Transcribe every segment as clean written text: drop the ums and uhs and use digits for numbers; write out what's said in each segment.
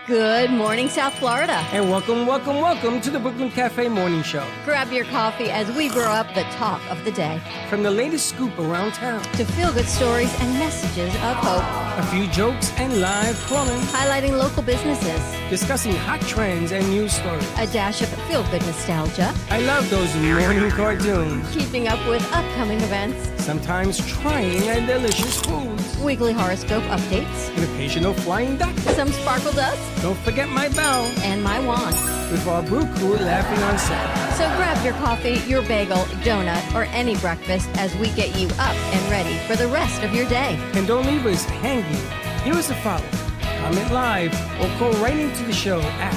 Good morning, South Florida. And welcome to the Brooklyn Cafe Morning Show. Grab your coffee as we brew up the talk of the day. From the latest scoop around town to feel-good stories and messages of hope. A few jokes and live calling. Highlighting local businesses. Discussing hot trends and news stories. A dash of feel-good nostalgia. I love those morning cartoons. Keeping up with upcoming events. Sometimes trying delicious foods. Weekly horoscope updates. An occasional flying duck. Some sparkle dust. Don't forget my bell. And my wand. With our brew crew laughing on set. So grab your coffee, your bagel, donut, or any breakfast as we get you up and ready for the rest of your day. And don't leave us hanging. Give us a follow. Comment live or call right into the show at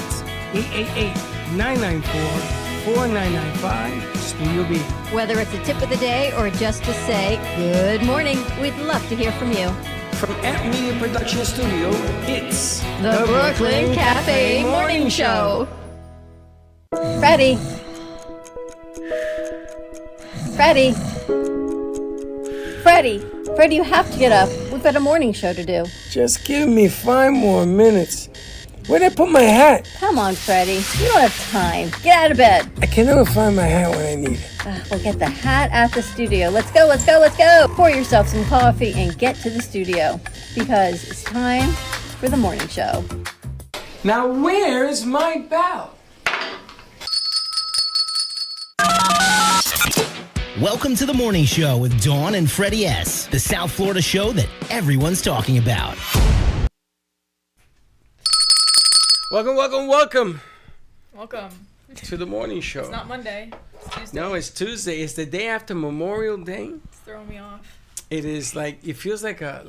888-994-4995 Studio B. Whether it's a tip of the day or just to say good morning, we'd love to hear from you. From Amp Media Production Studio, it's the Brooklyn Cafe Morning Show. Freddie. Freddie, you have to get up. We've got a morning show to do. Just give me 5 more minutes. Where'd I put my hat? Come on, Freddie. You don't have time. Get out of bed. I can never find my hat when I need it. We'll get the hat at the studio. Let's go. Pour yourself some coffee and get to the studio because it's time for the morning show. Now, where's my bell? Welcome to the morning show with Dawn and Freddie S., the South Florida show that everyone's talking about. Welcome to the morning show. It's not Monday. It's Tuesday. No, it's Tuesday. It's the day after Memorial Day. It's throwing me off. It is like it feels like a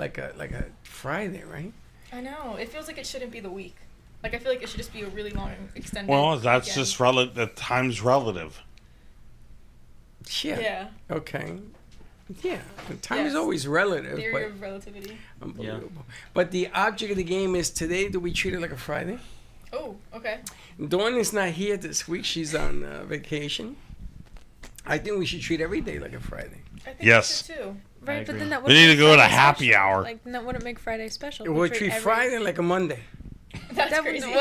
Friday, right? I know. It feels like it shouldn't be the week. Like I feel like it should just be a really long extended. Well, that's weekend. just the time's relative. Yeah. Okay. Yeah. Time is always relative. Theory of relativity. Unbelievable. Yeah. But the object of the game is today. Do we treat it like a Friday? Oh, okay. Dawn is not here this week. She's on vacation. I think we should treat every day like a Friday. I think yes. We should too. Right, but then that we need to go to happy hour. Like that wouldn't make Friday special. We'll treat Friday like a Monday. That's crazy.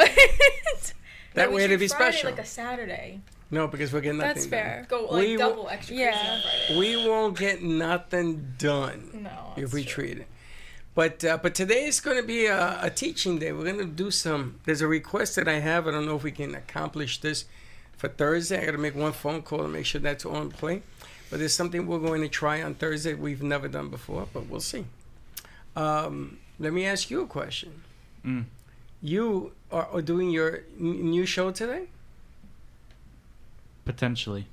That way it'd be Friday special. Like a Saturday. No, because we're getting nothing That's fair. Done. Go like double extra crazy on Friday. We won't get nothing done if we treat it. But today is going to be a teaching day. We're going to do there's a request that I have. I don't know if we can accomplish this for Thursday. I got to make one phone call to make sure that's on play. But there's something we're going to try on Thursday we've never done before, but we'll see. Let me ask you a question. You are doing your new show today? Potentially.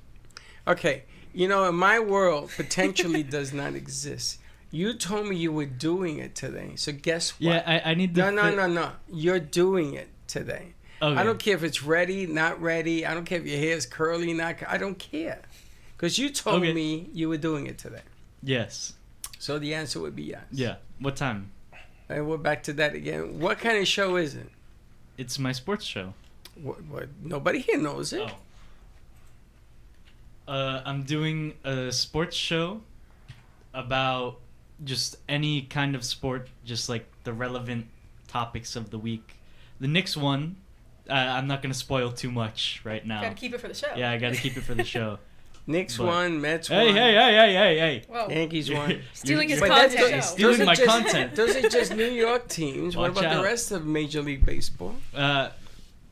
Okay. You know, in my world, potentially does not exist. You told me you were doing it today. So guess what? Yeah, I need to... No. You're doing it today. Okay. I don't care if it's ready, not ready. I don't care if your hair is curly, not... I don't care. Because you told me you were doing it today. Yes. So the answer would be yes. Yeah. What time? And we're back to that again. What kind of show is it? It's my sports show. What? Nobody here knows it. Oh. I'm doing a sports show about just any kind of sport, just like the relevant topics of the week. The Knicks won. I'm not going to spoil too much right now. Gotta keep it for the show. Yeah, I got to keep it for the show. Knicks won, Mets won. Hey. Whoa. Yankees won. Stealing his content. Stealing my content. Those are just New York teams. What about the rest of Major League Baseball?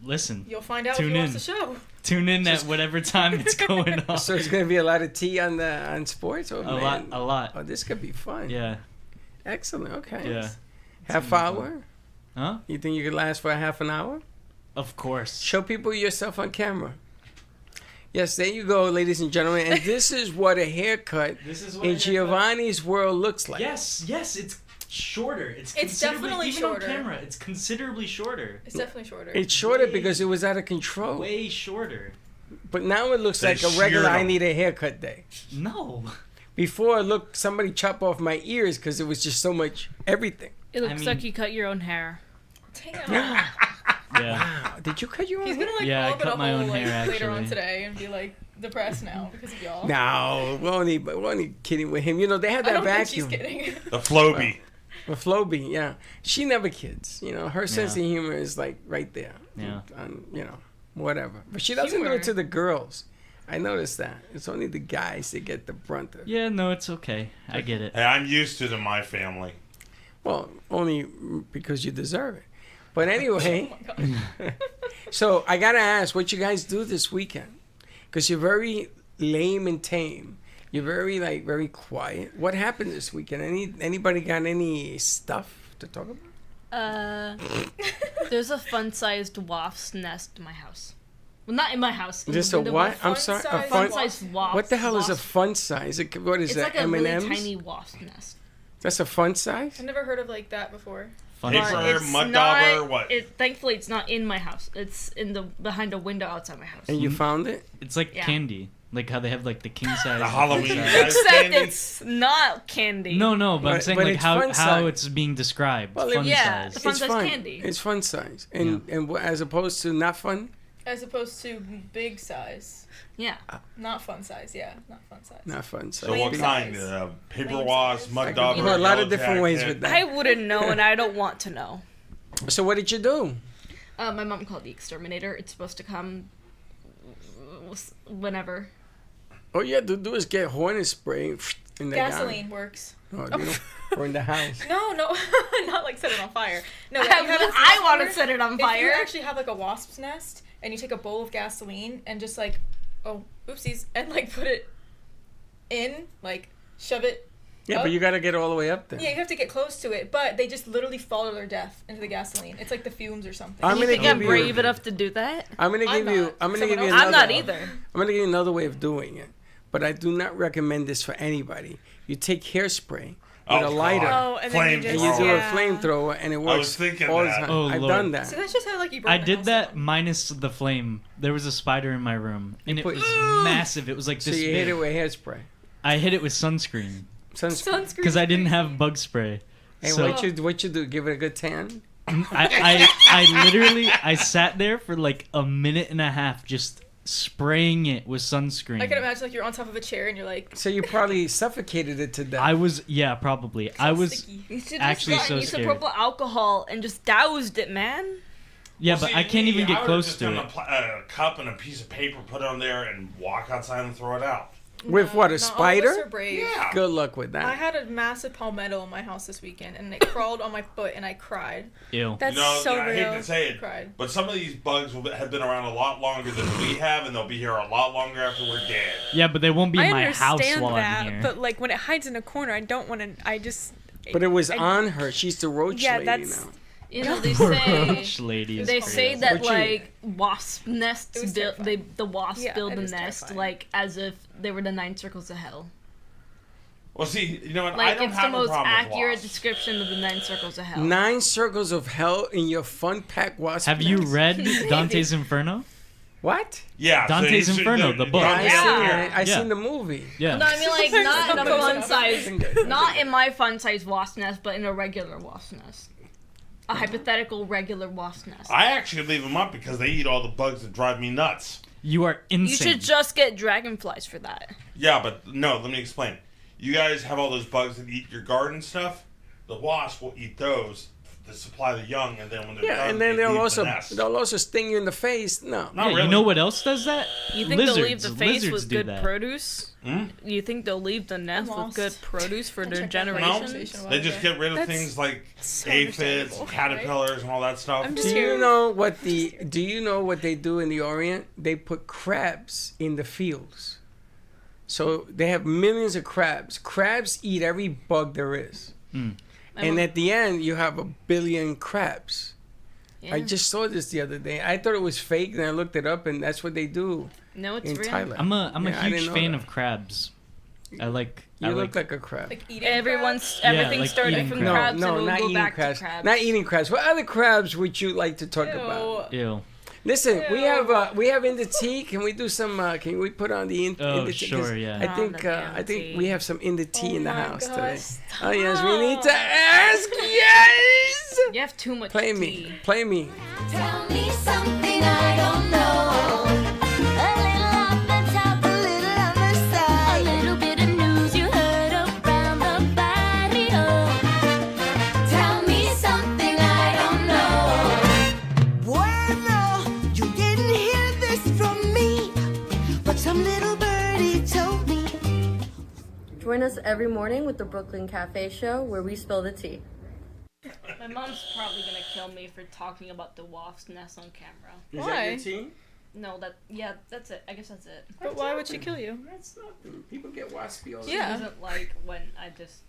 Listen. You'll find out if you watch the show. Tune in at whatever time it's going on. So it's going to be a lot of tea on sports? Oh, a lot. Oh, this could be fun. Yeah. Excellent. Okay. Yeah. Half hour? Huh? You think you could last for a half an hour? Of course. Show people yourself on camera. Yes, there you go, ladies and gentlemen. And this is what a haircut in Giovanni's world looks like. Yes, it's shorter. It's definitely even shorter. On camera, it's considerably shorter. It's definitely shorter. It's shorter because it was out of control. Way shorter. But now it looks like a regular I need a haircut day. No. Before it looked somebody chop off my ears because it was just so much everything. It looks like you cut your own hair. Damn. Yeah. Wow. Did you cut your own hair? He's gonna I cut my own hair later on actually. today and be like depressed now because of y'all. No, we're only kidding with him. You know, they had that I don't vacuum. think she's kidding. The Floby. With Floby, yeah. She never kids. You know, her sense of humor is like right there. Yeah. You know, whatever. But she doesn't do it to the girls. I noticed that. It's only the guys that get the brunt of it. Yeah, no, it's okay. I get it. Hey, I'm used to it in my family. Well, only because you deserve it. But anyway, so I got to ask what you guys do this weekend. Because you're very lame and tame. You're very quiet. What happened this weekend? Anybody got any stuff to talk about? There's a fun-sized wasp's nest in my house. Well, not in my house. Just a what? I'm sorry. A fun-sized wasp. What the hell is a fun size? What is It's that? like a M&Ms? really tiny wasp nest. That's a fun size? I've never heard of like that before. Fun Paper, size. It's mud not- dauber, what? Thankfully, it's not in my house. It's behind a window outside my house. And you found it? It's like Yeah. candy. Like how they have like the king size. The Halloween size. size Except candy. it's not candy. No, but I'm But- saying but like it's fun how size. it's being described. Well, fun yeah, size. the fun It's size fun. candy. It's fun size. And as opposed to not fun? As opposed to big size. Yeah. Not fun size, yeah. Not fun size. Not fun size. So what Plain kind? size. Paper Plain wasp, size. mud dauber, You know, a lot of yellow different ways jacket. with that. I wouldn't know, and I don't want to know. So what did you do? My mom called the exterminator. It's supposed to come whenever. All you have to do is get hornet spray in the Gasoline works. gun. Oh, you know, or in the house. No, not like set it on fire. No, what you have is I want to before, set it on If you fire. actually have like a wasp's nest and you take a bowl of gasoline and just like, oh, oopsies, and like put it in, like shove it. Yeah, up. but you got to get all the way up there. Yeah, you have to get close to it, but they just literally fall to their death into the gasoline. It's like the fumes or something. I'm You gonna think I'm give brave you. enough to do that? I'm gonna give I'm you. not. I'm gonna Someone give you else- another. I'm not either. I'm gonna give you another way of doing it, but I do not recommend this for anybody. You take hairspray with a lighter. Oh, and then you And just you do yeah. a flamethrower, and it works was thinking all the that. time. Oh, I've Lord. done that. So that's just how like you burn I the did house that down. minus the flame. There was a spider in my room, and it put- was massive. It was like So this you big. hit it with hairspray. I hit it with sunscreen Sunscreen. because I didn't have bug spray. Hey, So what you do? Give it a good tan? I literally I sat there for like a minute and a half just spraying it with sunscreen. I can imagine like you're on top of a chair and you're like So you probably suffocated it to death. I was probably. I was sticky. You should Actually just so gotten scared. isopropyl alcohol and just doused it, man. yeah, but I can't even get close to it. A cup and a piece of paper, put it on there, and walk outside and throw it out. With what, a Not all of us spider? are brave. Yeah. Good luck with that. I had a massive palmetto in my house this weekend, and it crawled on my foot, and I cried. Ew. That's You know, so I real. hate to say it, Cried. but some of these bugs have been around a lot longer than we have, and they'll be here a lot longer after we're dead. Yeah, but they won't be in I my house understand while that, I'm here. but like when it hides in a corner, I don't want to. I just. But it was I- on her. She's the roach Yeah, lady that's- now. You know, they say Roach lady is they crazy. say that What you- like wasp nests It was build terrifying. the wasps Yeah, build it the is nest terrifying. like as if they were the 9 circles of hell. Well, see, you know what? I Like don't it's the have a most problem with accurate wasps. description of the 9 circles of hell. 9 circles of hell in your fun pack wasp. Have you nest. read Dante's Inferno? What? Yeah, Dante's so Inferno, the book. Dante's I Inferno. seen it. I Yeah. seen the movie. Yeah. No, I mean like not in a fun I size, think I- not in my fun size wasp nest, but in a regular wasp nest. A hypothetical regular wasp nest. I actually leave them up because they eat all the bugs that drive me nuts. You are You insane. should just get dragonflies for that. Yeah, but no, let me explain. You guys have all those bugs that eat your garden stuff. The wasp will eat those to supply the young, and then when they're Yeah, done, and then they leave they'll the nest. also sting you in the face. No. Not Yeah, really. you know what else does that? You think Lizards. they'll leave the face Lizards with do good that. produce? Hmm? You think they'll leave the nest with lost. good produce for their checked out that No, generations? they just get rid of That's things like so aphids, understandable, caterpillars, and all that stuff. I'm just Do here. you know what they do in the Orient? They put crabs in the fields. So they have millions of crabs. Crabs eat every bug there is. And at the end, you have 1 billion crabs. Yeah. I just saw this the other day. I thought it was fake, and I looked it up, and that's what they do No, it's in real. Thailand. I'm a Yeah, I huge didn't know fan that. of crabs. I like. You I look like. like a crab. Like eating Everyone's Yeah, everything like started eating from crabs. crabs, no, and we'll not go eating back crabs. to crabs. Not eating crabs. What other crabs would you like to talk about? Ew. Ew. Listen, we have in the tea. Can we do some? Can we put on the in Oh, the tea? 'Cause sure, yeah. I On think the I think tea. we have some in the tea in the my house gosh, today. stop. Oh yes, we need to ask. Yes. You have too much Play tea. me. Play me. Tell me something I don't know. A little off the top, a little on the side. A little bit of news you heard around the barrio. us every morning with the Brooklyn Cafe Show, where we spill the tea. My mom's probably gonna kill me for talking about the wasp's nest on camera. Is that your tea? No, that's it. I guess that's it. But why would she kill you? That's nothing. People get waspy all the She time. doesn't like when I just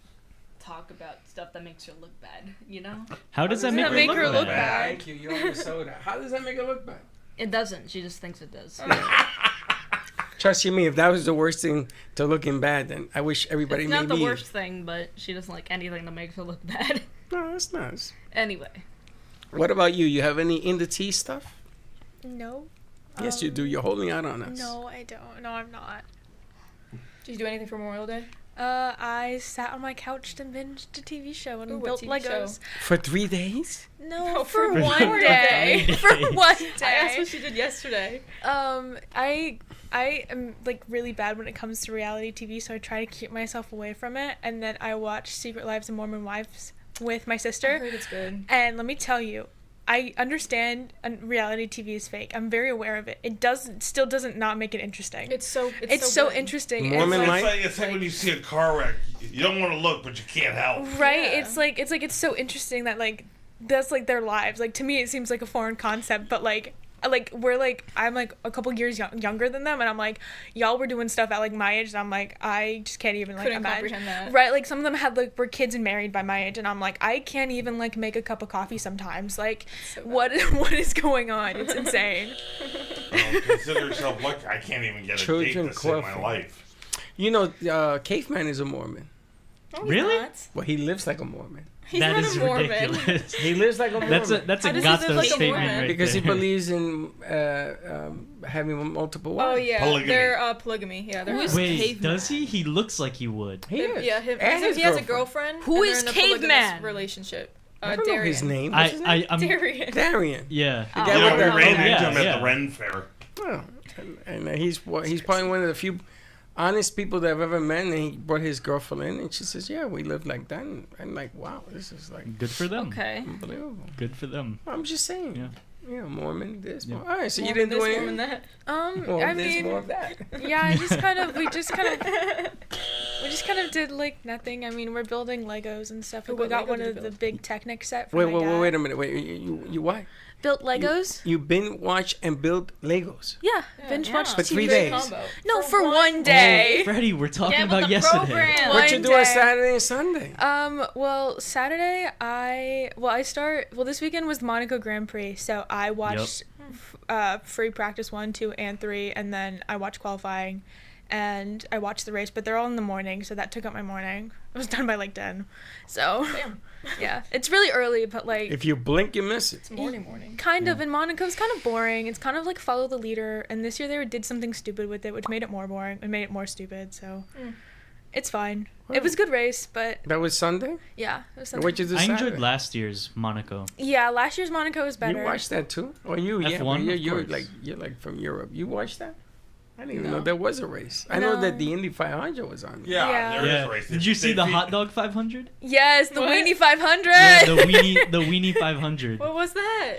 talk about stuff that makes her look bad, you know? How does that make her look bad? Thank you. You're on the soda. How does that make her look bad? It doesn't. She just thinks it does. Trust you me, if that was the worst thing to looking bad, then I wish everybody It's made not the me. worst thing, but she doesn't like anything that makes her look bad. No, that's nice. Anyway. What about you? You have any in the tea stuff? No. Yes, you do. You're holding out on us. No, I don't. No, I'm not. Did you do anything for Memorial Day? I sat on my couch and binged a TV show and Ooh, built what TV Legos. For 3 days? No, for for one one day. day. For one day. I asked what she did yesterday. I am like really bad when it comes to reality TV, so I try to keep myself away from it. And then I watch Secret Lives of Mormon Wives with my sister. I heard it's good. And let me tell you, I understand reality TV is fake. I'm very aware of it. It still doesn't not make it interesting. It's so so good. interesting. Mormon It's life? It's like when you see a car wreck. You don't want to look, but you can't help. right. Yeah. It's so interesting that like that's like their lives. Like to me, it seems like a foreign concept, but like we're like I'm like a couple years younger than them, and I'm like y'all were doing stuff at like my age, and I'm like I just can't even like Couldn't imagine. comprehend that. Right, like some of them had like were kids and married by my age, and I'm like I can't even like make a cup of coffee sometimes. Like what is going on? It's insane. Consider yourself lucky. I can't even get a Children date to save my coffee. life. You know, Caveman is a Mormon. No, he's Really? not. Well, he lives like a Mormon. He's That not is a Mormon. ridiculous. He lives like a Mormon. That's a How does he live Gato like a statement Mormon? right because he there. believes in having multiple Oh wives. yeah, Polygamy. they're polygamy. Yeah, they're Wait, Wait, does he? He looks like he would. He is. Yeah, him. And his He has a girlfriend. girlfriend. Who and is they're in a polygamous Caveman? relationship. I don't know Darian. his name. What's his name? I'm Darian. Darian. yeah. The You guy know, with we the ran into yeah, him at yeah. the Ren Fair. Oh, and he's probably one of the few honest people that I've ever met. And he brought his girlfriend in, and she says, "Yeah, we live like that." And I'm like, "Wow, this is like Good for them. Okay. unbelievable." Good for them. I'm just saying. Yeah. Yeah, Mormon this. Yeah. All right, so you Mormon didn't do this, anything. Mormon that. More I of this, mean, more of that. yeah, we just kind of did like nothing. I mean, we're building Legos and stuff. Like, What we got Lego one did you of the build? big Technic set for my dad. Wait a minute. Wait, you what? Built Legos. You binge watch and build Legos. Yeah, binge yeah. watched For TV. 3 days. Combo. No, for one day. Freddie, we're talking Get with about the yesterday. program. What you One do on day. Saturday and Sunday? Well, Saturday this weekend was the Monaco Grand Prix, so I watched free practice 1, 2, and 3, and then I watched qualifying, and I watched the race, but they're all in the morning, so that took up my morning. I was done by like 10, so yeah, it's really early, but like If you blink, you miss it. It's morning. kind of, and Monaco's kind of boring. It's kind of like follow the leader, and this year they did something stupid with it, which made it more boring and made it more stupid. So it's fine. It was a good race, but That was Sunday? yeah, it was something. What'd you do I Saturday? enjoyed last year's Monaco. Yeah, last year's Monaco was better. You watched that too? Or you? Yeah, F1, but of you're course. like from Europe. You watched that? I didn't even No. know there was a race. I know No. that the Indy 500 was on. Yeah, Yeah. there is Yeah. a race. Did you see the They- hot dog 500? Yes, the What? Weenie 500. Yeah, the weenie 500. What was that?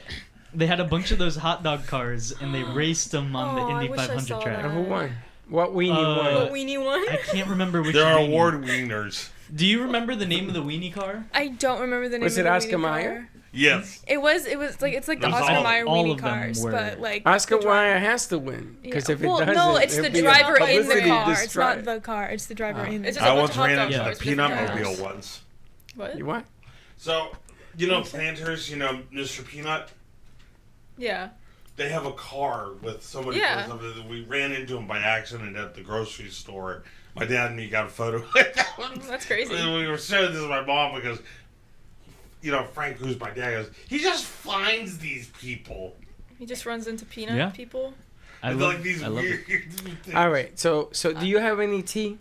They had a bunch of those hot dog cars and they raced them on Oh, the I Indy wish I 500 saw track. that. Who won? What weenie Uh, won? The weenie one? I can't remember which. There are weenie. award wieners. Do you remember the name of the weenie car? I don't remember the name. Was of it the Oscar Weenie Mayer? car. Yes. It was like it's like the Those Oscar all- Mayer all weenie of them cars, were- but like Oscar the driver- Mayer has to win because Yeah. if it well, doesn't, no, it's it'll the be a driver in the publicity car. It's destroy. not the car. It's the driver in the It's car. just I a bunch once of hot ran dog into the cars, different peanut cars. mobile once. What? You what? So, you know Planters, you know Mr. Peanut? Yeah. They have a car with somebody. Yeah. We ran into him by accident at the grocery store. My dad and me got a photo with that one. That's crazy. And we were showing this to my mom because, you know, Frank, who's my dad, goes, he just finds these people. He just runs into peanut Yeah. people. I It's love, like these I love weird it. things. All right. So do you have any tea?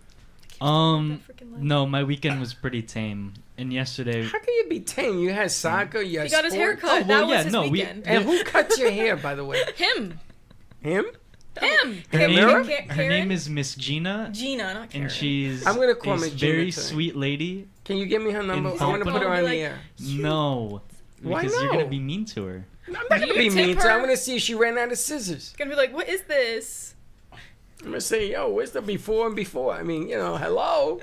No, my weekend was pretty tame. And yesterday, How can you be tame? You had soccer. You had He got his hair sports. cut. Oh, well, that was yeah, his no, we- weekend. And who cut your hair, by the way? Him. Him? Him. her Camera? name, her name is Miss Gina, Gina, not Karen. and she's I'm gonna call a her Gina very tonight. sweet lady. Can you give me her number? I want to Pompano. put her on Be the like, air. No, Why because you're gonna no? be mean to her. I'm not gonna You be tip mean to her. her? I'm gonna see if she ran out of scissors. Gonna be like, what is this? I'm gonna say, yo, where's the before and before? I mean, you know, hello.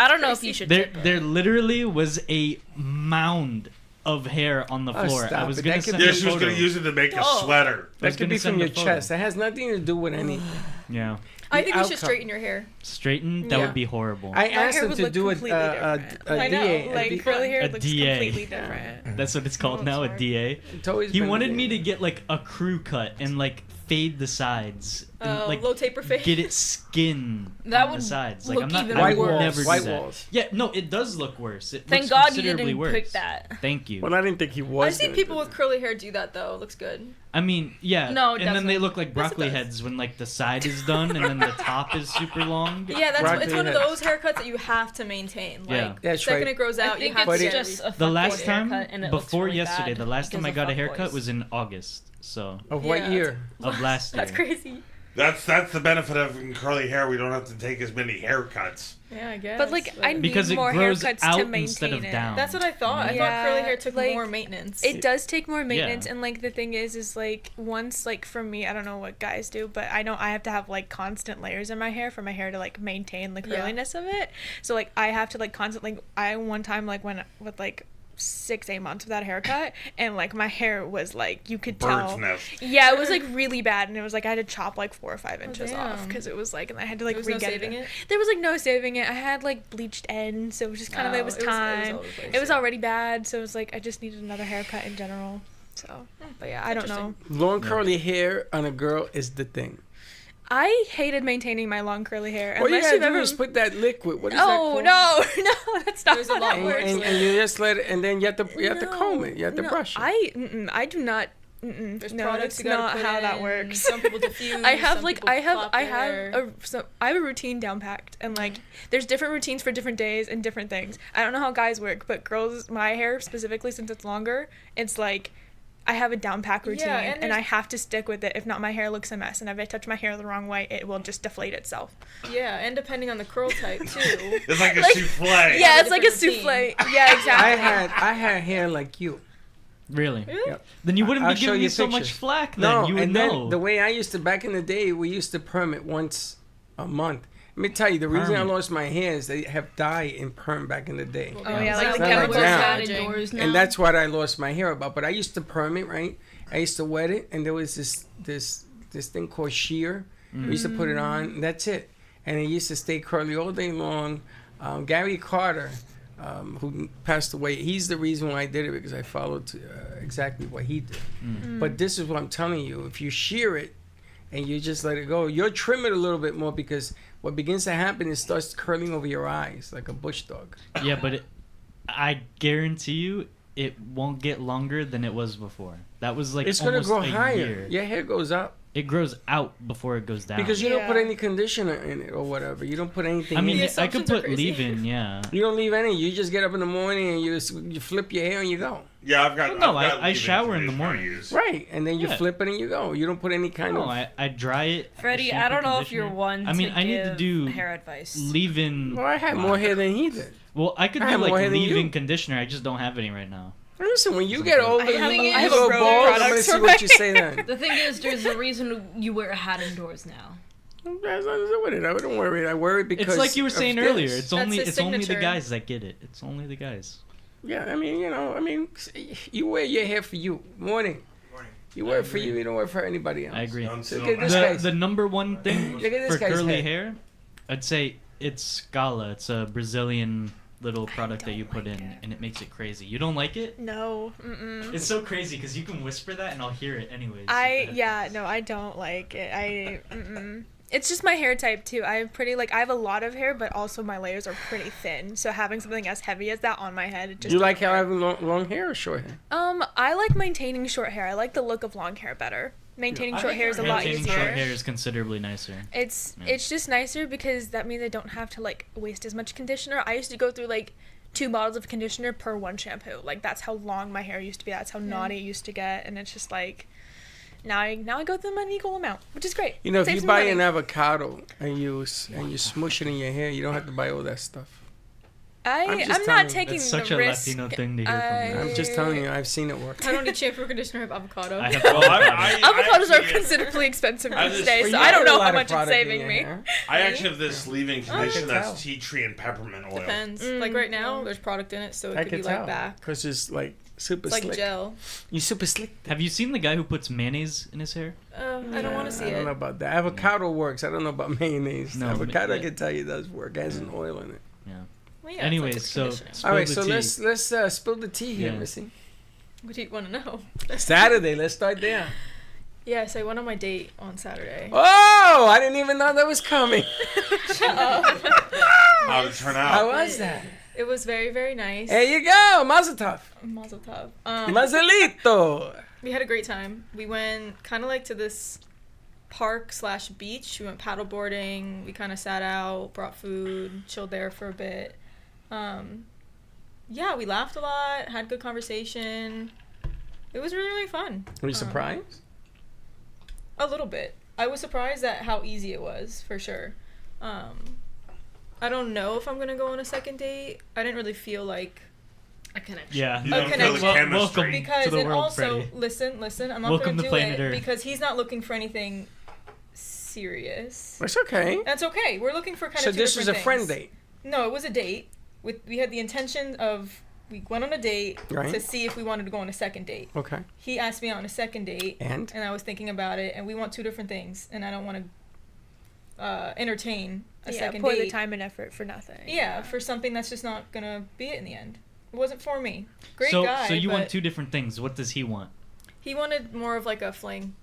I don't know if you should. There literally was a mound of hair on the floor. stop I was it. gonna That could send be- Yeah, a she was photo. going to use it to make a sweater. That could be from your chest. It has nothing to do with anything. Yeah. I think you should outcome. straighten your hair. Straighten? That Yeah. would be horrible. I My asked hair him would to look do completely different. a I know, DA. like curly hair A looks DA. completely different. That's what it's called now, a DA. It's always He been wanted a me DA. to get like a crew cut and like fade the sides. And, like Low taper fade. get it skin That on would the sides. Like look I'm not even I White would walls. never do White that. walls. Yeah, no, it does look worse. It Thank looks God you considerably didn't worse. pick that. Thank you. Well, I didn't think he was. I've seen gonna people do with curly hair do that though. It looks good. I mean, yeah. No, it and then they doesn't. look like Yes, it broccoli does. heads when like the side is done and then the top is super long. Yeah, that's Broccoli it's one of heads. those haircuts that you have to maintain. Like Yeah. That's second right. it grows I out, you think have But to it's it- get just re- a The last fuckboy time haircut, and it looks before really yesterday, bad the last time because I of got a haircut fuckboys. was in August. So Of what Yeah, year? of last year. That's crazy. That's the benefit of having curly hair. We don't have to take as many haircuts. Yeah, I guess. But like, I need Because it more grows haircuts out to maintain instead of it. down. that's what I thought. I Yeah, thought curly hair took like, more maintenance. It does take more maintenance, Yeah. and like the thing is like once like for me, I don't know what guys do, but I know I have to have like constant layers in my hair for my hair to like maintain the Yeah. curliness of it. So like I have to like constantly. I one time like went with like 6-8 months without a haircut, and like my hair was like you could Bird's tell. nest. Yeah, it was like really bad, and it was like I had to chop like 4 or 5 inches off damn. because it was like, and I had to like There was no re-get saving it? There was like no saving it. I had like bleached ends, so it was just kind of it was time. all over the place, It was yeah. already bad, so it was like I just needed another haircut in general. So, but yeah, I don't know. Long curly hair on a girl is the thing. I hated maintaining my long curly hair. All you Unless gotta you've do ever. is put that liquid. What is that Oh called? no, that's not There's a how lot that And, works. and you just let it, and then you have to comb it. You have to brush it. I do not. There's No, products that's you gotta not put how that in. works. Some people diffuse. I have some like people plop I hair. have a routine down packed, and like there's different routines for different days and different things. I don't know how guys work, but girls, my hair specifically, since it's longer, it's like I have a down pack routine, Yeah, and and I there's- have to stick with it. If not, my hair looks a mess, and if I touch my hair the wrong way, it will just deflate itself. Yeah, and depending on the curl type too. It's like a Like- souffle. Yeah, it's like a different souffle. Yeah, exactly. I had hair like you. Really? Yep. Then you wouldn't I'll be show giving you me so much pictures. flack then. No, You would and then know. the way I used to back in the day, we used to perm it once a month. Let me tell you, the reason I Perm. lost my hair is they have dye in perm back in the day. Oh yeah, Like like the the Not like chemicals now. out indoors now. And that's what I lost my hair about. But I used to perm it, right? I used to wet it, and there was this thing called shear. We used to put it on, and that's it. And it used to stay curly all day long. Gary Carter, who passed away, he's the reason why I did it, because I followed exactly what he did. But this is what I'm telling you. If you shear it and you just let it go, you'll trim it a little bit more, because what begins to happen is it starts curling over your eyes like a bush dog. Yeah, but I guarantee you, it won't get longer than it was before. That was like It's going to almost grow a higher. year. Your hair goes up. It grows out before it goes down. Because you don't put Yeah. any conditioner in it or whatever. You don't put anything I mean, in The it. I could assumptions are put crazy. leave-in, yeah. You don't leave any. You just get up in the morning and you flip your hair and you go. Yeah, I've got. Well, no, I've got I leave-in shower in the conditioner I morning. use. Right. And then you Yeah. flip it and you go. You don't put any kind No, of... I dry it. Freddie, shampoo, I don't know if you're conditioner. one I mean, to I need to give do hair advice. leave-in. Well, I had more hair than he did. Well, I could I do have more like hair than you. leave-in conditioner. I just don't have any right now. Listen, when you get older, I have- you I have go a road bald. I'm going to products see for what you my say then. The thing is, there's a reason you wear a hat indoors now. That's not with it. I don't worry. I worry because It's like you were of saying this. earlier. It's That's only his it's only the signature. guys that get it. It's only the guys. Yeah, I mean, you wear your hair for you. Morning. You wear it for you. You don't wear it for anybody else. I agree. So look at this The, guy's. the number one thing Look at this for guy's curly head. hair, I'd say it's Scala. It's a Brazilian little product that you put in, and it makes it crazy. You don't like it? No. Mm-mm. It's so crazy because you can whisper that, and I'll hear it anyways. No, I don't like it. It's just my hair type too. I have a lot of hair, but also my layers are pretty thin. So having something as heavy as that on my head, it just You like doesn't how I work. have long hair or short hair? I like maintaining short hair. I like the look of long hair better. Maintaining short hair is a lot Maintaining easier. short hair is considerably nicer. It's Yeah. it's just nicer because that means I don't have to like waste as much conditioner. I used to go through like 2 bottles of conditioner per one shampoo. Like that's how long my hair used to be. That's how naughty it used to get, and it's just like now I go through an equal amount, which is great. You know, if Saves you me buy money. an avocado and you smush it in your hair, you don't have to buy all that stuff. I'm not taking That's such the a risk. Latino thing to hear from you. I'm just telling you, I've seen it work. I don't need shampoo or conditioner. I have avocado. I have Avocados are actually- considerably expensive I these just- days, Well, so you I don't got a know lot how of much it's product in saving your me. hair. I actually have this leave-in conditioner tell. that's tea tree and peppermint oil. Depends. Like right now, there's product in it, so it I could can be tell. like back. Because it's like super It's like slick. gel. You super slick. Have you seen the guy who puts mayonnaise in his hair? I don't want to see I don't know it. about that. Avocado works. I don't know about mayonnaise. No, Avocado, I yeah. can tell you, does work. It has an oil in it. Yeah. Well, yeah, Anyways, it's so like a conditioner. spill All right, the so tea. let's spill the tea here, Yeah. Missy. What do you want to know? Saturday. Let's start there. Yes, I went on my date on Saturday. Oh, I didn't even know that was coming. How did it turn out? How was that? It was very, very nice. There you go, Mazel Tov. Mazel tov. Mazelito. We had a great time. We went kind of like to this park/beach. We went paddleboarding. We kind of sat out, brought food, chilled there for a bit. Yeah, we laughed a lot, had good conversation. It was really, really fun. Were you surprised? A little bit. I was surprised at how easy it was, for sure. I don't know if I'm going to go on a second date. I didn't really feel like A connection. Yeah. You don't Okay, feel the well, chemistry. welcome. because to the and world, also Freddie. listen, I'm not Welcome going to to do planet it Earth. because he's not looking for anything serious. It's okay. That's okay. We're looking for kind So of two this was a different friend things. date. No, it was a date. We had the intention of we went on a date Right. to see if we wanted to go on a second date. Okay. He asked me on a second date, And? I was thinking about it, and we want two different things, and I don't want to entertain a second pour date. the time and effort for nothing. Yeah, for something that's just not gonna be it in the end. It wasn't for me. Great so, guy. So you want but two different things. What does he want? He wanted more of like a fling.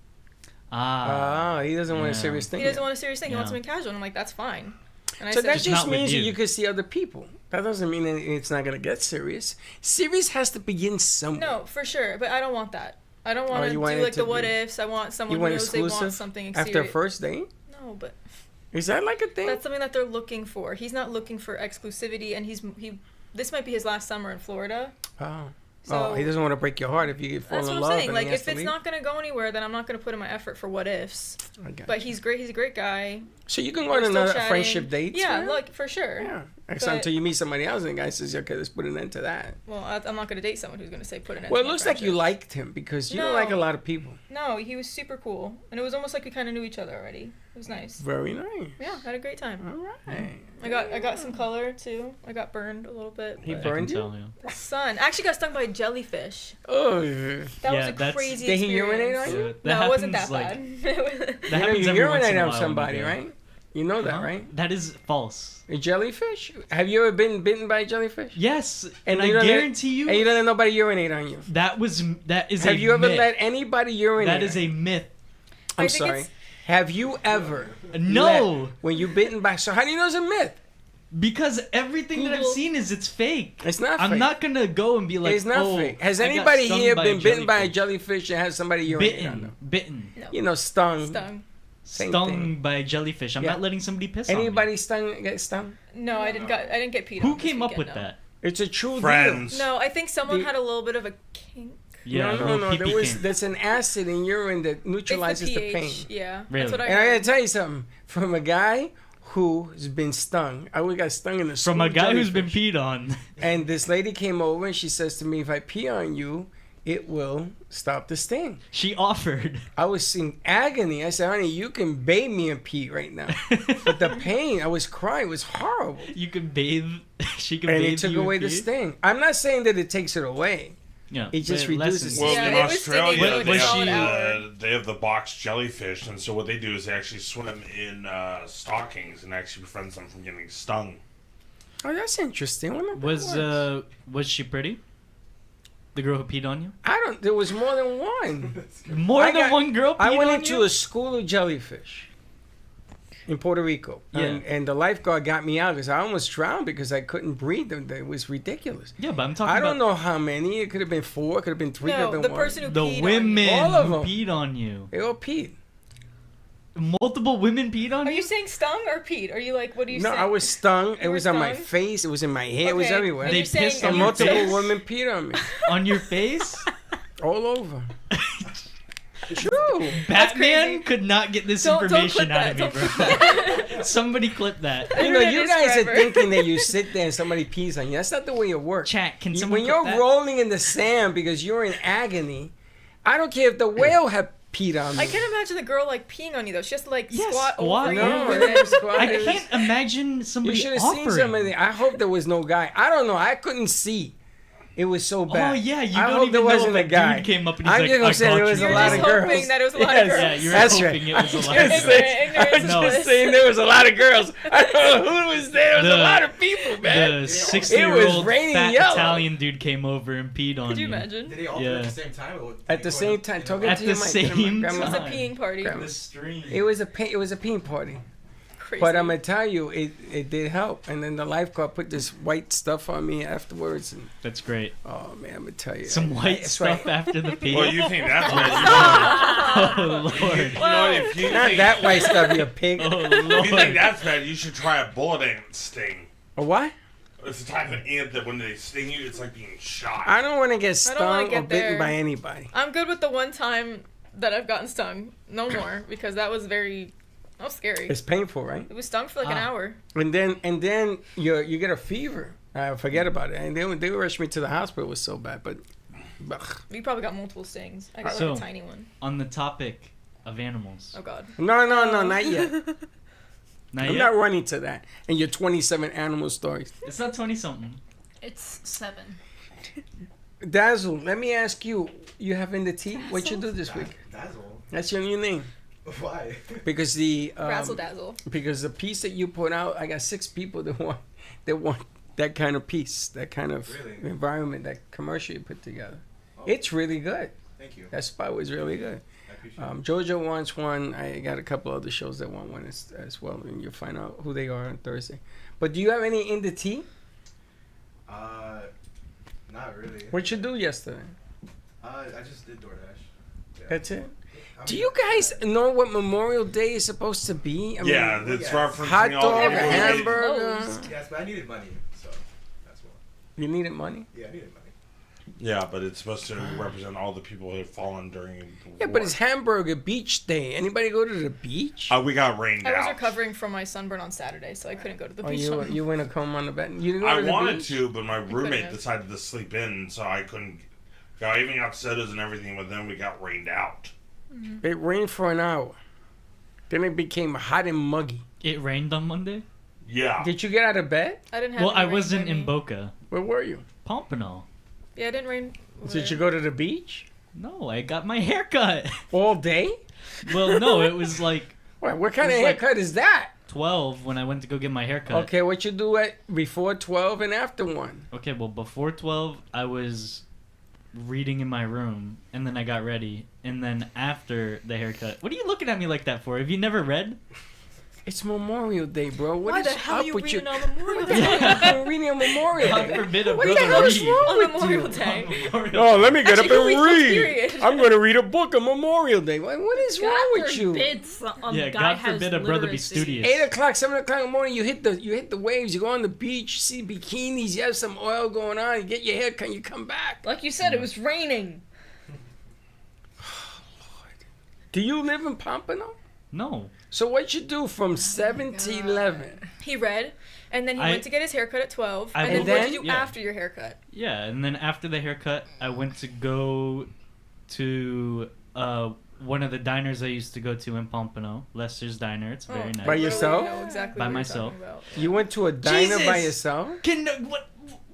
Ah. Oh, he doesn't want a Yeah. serious thing. He doesn't want a serious thing. He wants Yeah. something casual. And I'm like, that's fine. And I So said, that Just just not with means that you. you can see other people. That doesn't mean that it's not gonna get serious. Serious has to begin somewhere. no, for sure. But I don't want that. I don't want Oh, to you do want it like to the what be- ifs. I want someone You who want knows they want exclusive something after a serious. first date? No, but Is that like a thing? that's something that they're looking for. He's not looking for exclusivity, and he. This might be his last summer in Florida. Oh. So- Oh, he doesn't want to break your heart if you fall That's in what love. I'm saying. and Like, he has if to it's leave. not gonna go anywhere, then I'm not gonna put in my effort for what ifs. I got But you. he's great. He's a great guy. So you can go We're on still another chatting. friendship date. Yeah, look, for sure. Yeah. But- Until you meet somebody else and the guy says, okay, let's put an end to that. Well, I'm not gonna date someone who's gonna say put an end. Well, it to my looks like you friendship. liked him because you don't like a No. lot of people. No, he was super cool, and it was almost like we kind of knew each other already. It was nice. Very nice. Yeah, had a great time. All right. I got some color too. I got burned a little bit. He but burned I can you? tell, yeah. The sun. I actually got stung by a jellyfish. Oh. That was Yeah, a that's- crazy Did he experience. urinate on you? That No, it wasn't that happens, like- bad. That You know, happens you every once urinate in a on while when somebody, you go. right? You know that, Huh? right? That is false. A jellyfish? Have you ever been bitten by a jellyfish? Yes, and you I don't guarantee let, you, and you don't let nobody urinate on you. that is Have a you ever myth. let anybody urinate? That is a myth. I'm I think sorry. it's- Have you ever? No. let- when you bitten by? So how do you know it's a myth? Because everything that I've Google- seen is it's fake. It's not I'm fake. not gonna go and be like, It's not oh, fake. Has I got anybody stung here by been a bitten by a jellyfish. jellyfish and has somebody urinate on them? Bitten. No. You know, stung. Stung. Same Stung thing. by a jellyfish. I'm Yeah. not letting somebody piss on Anybody me. stung? Get stung? No, I didn't get peed on. Who this came up weekend, with no. that? It's a true Friends. No, I think someone The- had a little bit of a kink. Yeah, no. pee-pee king. There's an acid in urine that neutralizes It's the the pain. pH. Yeah, Really? that's what I And I heard. gotta tell you something. From a guy who's been stung, I got stung in the From a school guy who's been jellyfish. peed on. And this lady came over and she says to me, if I pee on you, it will stop the sting. She offered. I was in agony. I said, honey, you can bathe me in pee right now. But the pain, I was crying. It was horrible. You can bathe. She can And bathe it took you in away the pee. sting. I'm not saying that it takes it away. Yeah, It just but it reduces lessens Well, it. Yeah, in it was Australia, stinging for they a solid they have the box jellyfish, and so what they do is they actually swim in stockings and actually prevents them from getting stung. Oh, that's interesting. I wonder if that works. Was she pretty? The girl who peed on you? I don't. There was more than one. More I than got- one girl peed I went on into you? a school of jellyfish in Puerto Rico. Yeah. And the lifeguard got me out because I almost drowned because I couldn't breathe. It was ridiculous. Yeah, but I'm talking I about don't know how many. It could have been 4. It could have been 3. Could No, have been the 1. person who the peed women All of who them. peed on you. They all peed. Multiple women peed on Are you? you saying stung or peed? Are you like, what do you No, say? I was stung. It You were was on my stung? face. It was in my hair. It was Okay, everywhere. and They you're saying- pissed And on your multiple face? women peed on me. On your face? All over. True. Batman could not get this Don't information clip out of that. me, bro. Somebody clip that. You know, you guys are forever. thinking that you sit there and somebody pees on you. That's not the way it works. Chat, can You- someone when clip you're that? rolling in the sand because you're in agony, I don't care if the whale had peed on me. I can't imagine the girl like peeing on you though. She has to like Yes, squat squat over you. No, and it then- never squat. I It was- can't imagine You somebody should have seen offering. somebody. I hope there was no guy. I don't know. I couldn't see. It was so bad. Oh yeah, you I don't hope even there know wasn't if a guy. dude came up and he's I'm like, just gonna I say got there was you. a You're lot just of girls. hoping that it was a lot of Yes. girls. Yeah, you're That's hoping right. it was a lot I'm of just girls. saying. I'm No. just saying there was a lot of girls. I don't know who was there. There was a lot of people, man. The It 60-year-old was raining fat yellow. Italian dude came over and peed on Could you you. imagine? Did they all do it Yeah. at the same time? Or did At they the go same in- time, in a- talking At to your the mic. same Grandma. It was a time. peeing party. Grandma. The stream. It was a peeing party. Crazy. But I'm gonna tell you, it did help. And then the lifeguard put this white stuff on me afterwards, and That's great. oh man, I'm gonna tell you, Some white That's stuff right. after the pee. Well, you think that's bad? Oh lord. You know, if you Not think, that white stuff, you pig. Oh if you think lord. that's bad, you should try a bullet ant sting. A what? It's the type of ant that when they sting you, it's like being shot. I don't want to get I don't wanna stung or get bitten there. by anybody. I'm good with the one time that I've gotten stung. No more, because that was scary. It's painful, right? It was stung for like an hour. And then you get a fever. Forget about it. And they rushed me to the hospital. It was so bad, but. Ugh. You probably got multiple stings. I got So- like a tiny one. On the topic of animals. Oh god. No, not yet. Not I'm yet? not running to that. And your 27 animal stories. It's not 20 something. It's 7. Dazzle, let me ask you. You having the tea? What you do this week? Dazzle. That's your new name. Why? Because the Razzle dazzle. because the piece that you put out, I got 6 people that want that kind of piece, that kind of Really? environment, that commercial you put together. Oh. It's really good. Thank you. That spot was really good. I appreciate it. Jojo wants one. I got a couple other shows that want one as well, and you'll find out who they are on Thursday. But do you have any in the tea? Not really. What you do yesterday? I just did DoorDash. Yeah. That's it. I Do mean, you guys know what Memorial Day is supposed to be? I mean, yeah, that's yes. referencing hot all dog, the a people who hate- hamburger. Yes, but I needed money, so that's why. You needed money. Yeah, I needed money. Yeah, but it's supposed to represent all the people who have fallen during the Yeah, war. but it's hamburger beach day. Anybody go to the beach? We got rained I was out. recovering from my sunburn on Saturday, so I couldn't go to the Or beach. you went to come on the bed? You didn't go I to the wanted beach? to, but my roommate have. decided to sleep in, so I couldn't. I even got sodas and everything, but then we got rained out. It rained for an hour. Then it became hot and muggy. It rained on Monday? Yeah. Did you get out of bed? I didn't have Well, any I rain wasn't by in me. Boca. Where were you? Pompano. Yeah, it didn't rain. Did you go to the beach No, I got my hair cut. all day? Well, no, it was like What kind of It was like- haircut is that? 12 when I went to go get my hair cut. Okay, what you do at before 12 and after 1? Okay, well, before 12, I was reading in my room, and then I got ready, and then after the haircut. What are you looking at me like that for? Have you never read? It's Memorial Day, bro. What Why is the hell up are you with reading you? on Memorial What the hell Day? are you reading on Memorial God Day? forbid a What the brother hell is read. wrong On with Memorial you? Day. Oh, let me get That's up like a and week-long read. period. I'm going to read a book on Memorial Day. What is wrong with you? Yeah, God forbid a brother be studious. 8 o'clock, 7 o'clock in the morning, you hit the waves, you go on the beach, see bikinis, you have some oil going on, you get your hair cut, you come back. Like you said, it was raining. Do you live in Pompano? No. So what you do from 7 to 11? He read, and then he went to get his haircut at 12. I- And then And what then- did you do yeah. after your haircut? Yeah, and then after the haircut, I went to go to one of the diners I used to go to in Pompano, Lester's Diner. It's very nice. By yourself? I know exactly By what you're myself. talking about. You went to a diner by Jesus! yourself?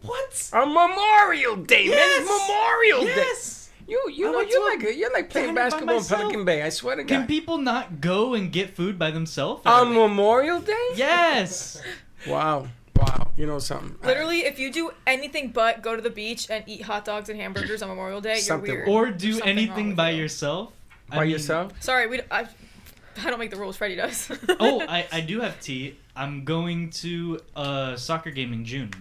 What? On Memorial Day, man. It's Memorial Day. Yes. You I know, went to you're like playing diner by basketball in myself. Pelican Bay. I swear to Can God. people not go and get food by themselves? On Memorial Day? Yes. Wow. You know something? Literally, if you do anything but go to the beach and eat hot dogs and hamburgers on Memorial Day, Something you're weird. Or There's do something wrong anything with by you. yourself. I By mean- yourself? Sorry, I don't make the rules. Freddie does. Oh, I do have tea. I'm going to a soccer game in June.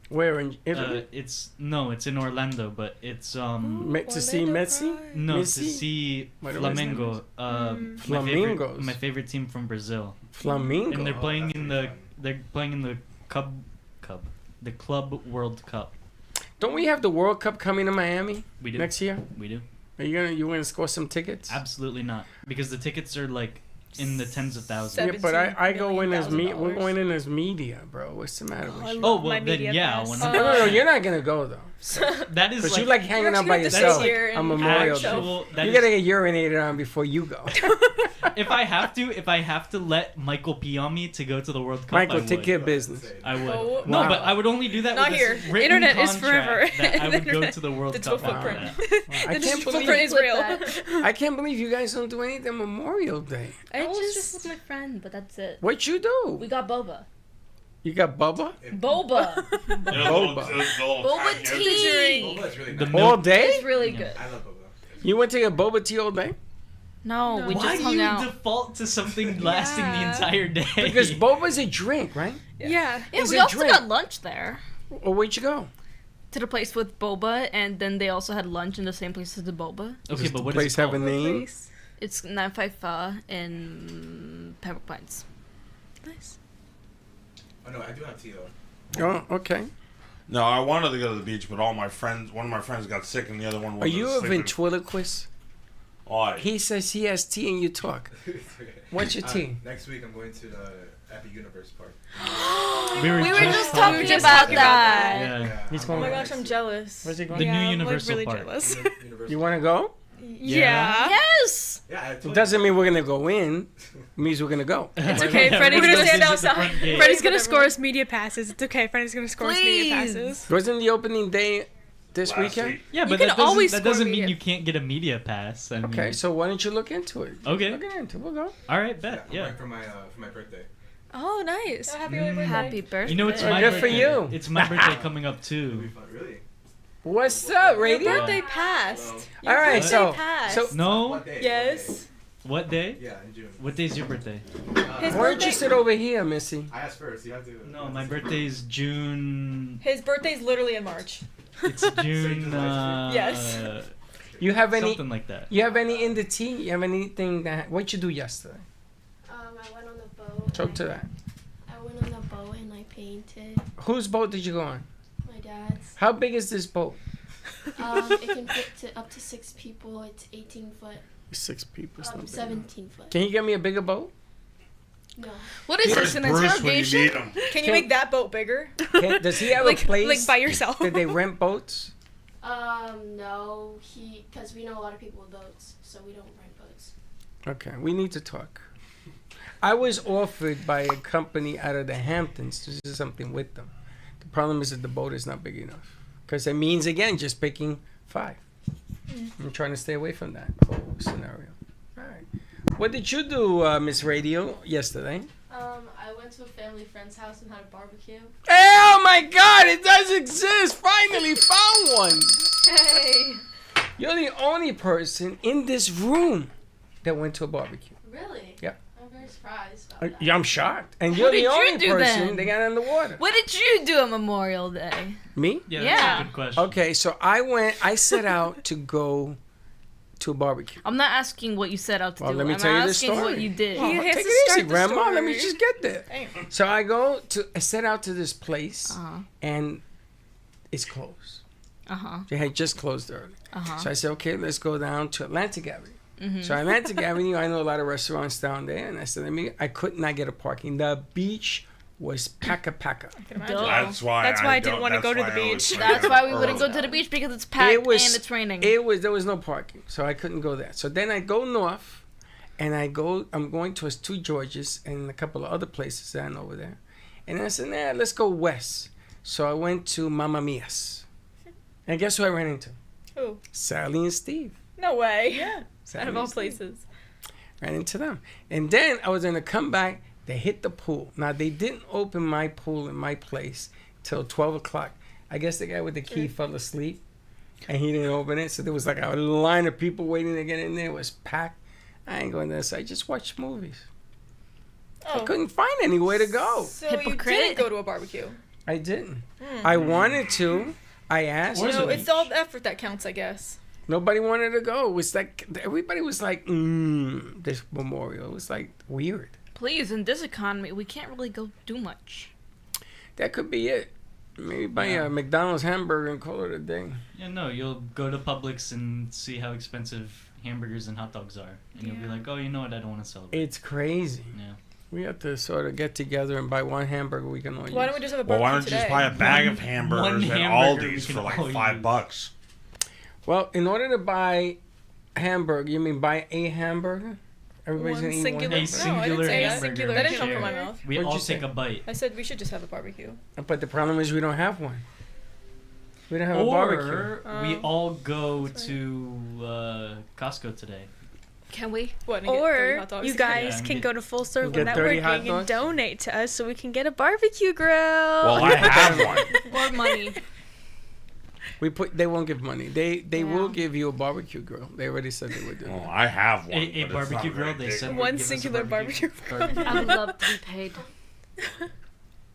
Where in Italy? It's in Orlando, but it's To see Messi? no Messi? to see What was his name? Flamengo. Flamingos. My favorite team from Brazil. Flamingo. And they're playing that's in the the Club World Cup. Don't we have the World Cup coming to Miami We do. next year? We do. Are you gonna score some tickets? Absolutely not, because the tickets are like in the tens of thousands. Yeah, but I go in as $17,000. we're going in as media, bro. What's the matter with you? Oh well, then yeah. No, you're not gonna go though. That is Because like you like hanging out by yourself on Memorial Day. that You is- gotta get urinated on before you go. if I have to let Michael pee on me to go to the World Cup, Michael, I take would. care of business. I would. Oh, No, wow. but I would only do that Not with here. this written Internet is contract forever. that I would go Internet- to the World digital Cup. footprint. after that. I can't footprint believe is real. I can't believe you guys don't do anything Memorial Day. I was just with my friend, but that's it. What you do? We got boba. You got Bubba? Boba. Boba. Boba tea. Boba is really The nice. All milk- day? It's really good. I love boba. You went to get boba tea all day? No, we Why just do hung you out. default to something lasting the Yeah. entire day? Because boba's a drink, right? Yeah. Yeah, It's we a also drink. got lunch there. Or where'd you go? To the place with boba, and then they also had lunch in the same place as the boba. Okay, Does but the what place is it have a called? name? It's 955 in Pembroke Pines. Nice. Oh no, I do have tea though. Oh, okay. No, I wanted to go to the beach, but one of my friends got sick, and the other one Are wasn't you a sleeping. ventriloquist? Why? He says he has tea and you talk. What's your tea? Next week I'm going to the Epic Universe Park. We were just talking about that. Yeah. He's Oh going my gosh, I'm jealous. Where's he going? The Yeah, new I'm, Universal really Park. jealous. You want to go? Yeah. Yes! Yeah, I It told doesn't mean we're going to go in. It means we're going to go. It's okay. Yeah, Freddie's we're gonna stand sit at the outside. front gate. Freddie's gonna score us media passes. It's okay. Freddie's gonna score us media Please. passes. Wasn't the opening day this Last weekend? week. Yeah, You but can that always doesn't, score that doesn't mean media. you can't get a media pass. I mean, Okay, so why don't you look into it? Okay. Look into it. We'll go. All right, Yeah, bet. I'm Yeah. going for my birthday. Oh, nice. Oh, happy early birthday. Happy birthday. You know, it's Oh, my good for birthday. you. It's my birthday coming up It'll be too. fun, really. What's up, Your radio? birthday passed. All right, birthday so passed. so No. What day? Yes. What day? Yeah, in June. What day's your birthday? His why don't you birthday. sit over here, Missy? I asked first. You have to. No, my birthday's June. His birthday's literally in March. It's June. Yes. You have any? Something like that. You have any in the tea? You have anything that? What you do yesterday? I went on the boat. Talk to that. I went on the boat and I painted. Whose boat did you go on? My dad's. How big is this boat? It can fit up to 6 people. It's 18 foot. 6 people. It's not big enough. 17 foot. Can you get me a bigger boat? No. What is Where's this, an Bruce when you interrogation? need him? Can you make that boat bigger? Does he have Like a place? like by yourself. Did they rent boats? No. Because we know a lot of people with boats, so we don't rent boats. Okay, we need to talk. I was offered by a company out of the Hamptons to do something with them. The problem is that the boat is not big enough. Because it means, again, just picking 5. I'm trying to stay away from that whole scenario. All right. What did you do, Miss Radio, yesterday? I went to a family friend's house and had a barbecue. Oh my God, it does exist! Finally found one! Hey. You're the only person in this room that went to a barbecue. Really? Yeah. I'm very surprised about that. Yeah, I'm shocked. And you're What the did you only do person then? that got in the water. What did you do on Memorial Day? Me? Yeah, Yeah. that's a good question. Okay, so I set out to go to a barbecue. I'm not asking what you set out to Well, do. let me I'm tell you the asking story. what you did. Oh, He has take to it start easy, the Grandma. Let me story. just get there. So I set out to this place, and it's closed. They had just closed early. So I said, okay, let's go down to Atlantic Avenue. So Atlantic Avenue, I know a lot of restaurants down there, and I said, I could not get a parking. The beach was packa. That's why I didn't want to go to the beach. That's why we wouldn't go to the beach, because it's packed and it's raining. There was no parking, so I couldn't go there. So then I go north, and I'm going towards 2 Georges and a couple of other places that I know over there. And then I said, nah, let's go west. So I went to Mamma Mia's. And guess who I ran into? Who? Sally and Steve. No way. Yeah. Sally Out of all and Steve. places. Ran into them. And then I was going to come back. They hit the pool. Now, they didn't open my pool in my place till 12 o'clock. I guess the guy with the key fell asleep, and he didn't open it. So there was like a line of people waiting to get in there. It was packed. I ain't going there, so I just watched movies. I couldn't find anywhere to go. So you didn't go to a barbecue. I didn't. I wanted to. I asked. No, it's all the effort that counts, I guess. Nobody wanted to go. It was like everybody was like, this memorial. It was like weird. Please, in this economy, we can't really go do much. That could be it. Maybe buy a McDonald's hamburger and call it a day. Yeah, no, you'll go to Publix and see how expensive hamburgers and hot dogs are, and you'll be like, oh, you know what? I don't want to celebrate. It's crazy. Yeah. We have to sort of get together and buy one hamburger we can all use. Why don't we just have a Well, barbecue why don't you just today? buy a bag of hamburgers at Aldi's for like $5? Well, in order to buy a hamburger, you mean buy a hamburger? Everybody's going to eat one A singular hamburger. That didn't come from my mouth. We all take a bite. I said we should just have a barbecue. But the problem is we don't have one. We don't have a barbecue. Or we all go to Costco today. Can we? What? Or you guys can go to Full Circle Networking and donate to us so we can get a barbecue grill. Well, I have one. Or money. They won't give money. They will give you a barbecue grill. They already said they would do. Well, I have one. A barbecue grill. They said one singular barbecue grill. I would love to be paid.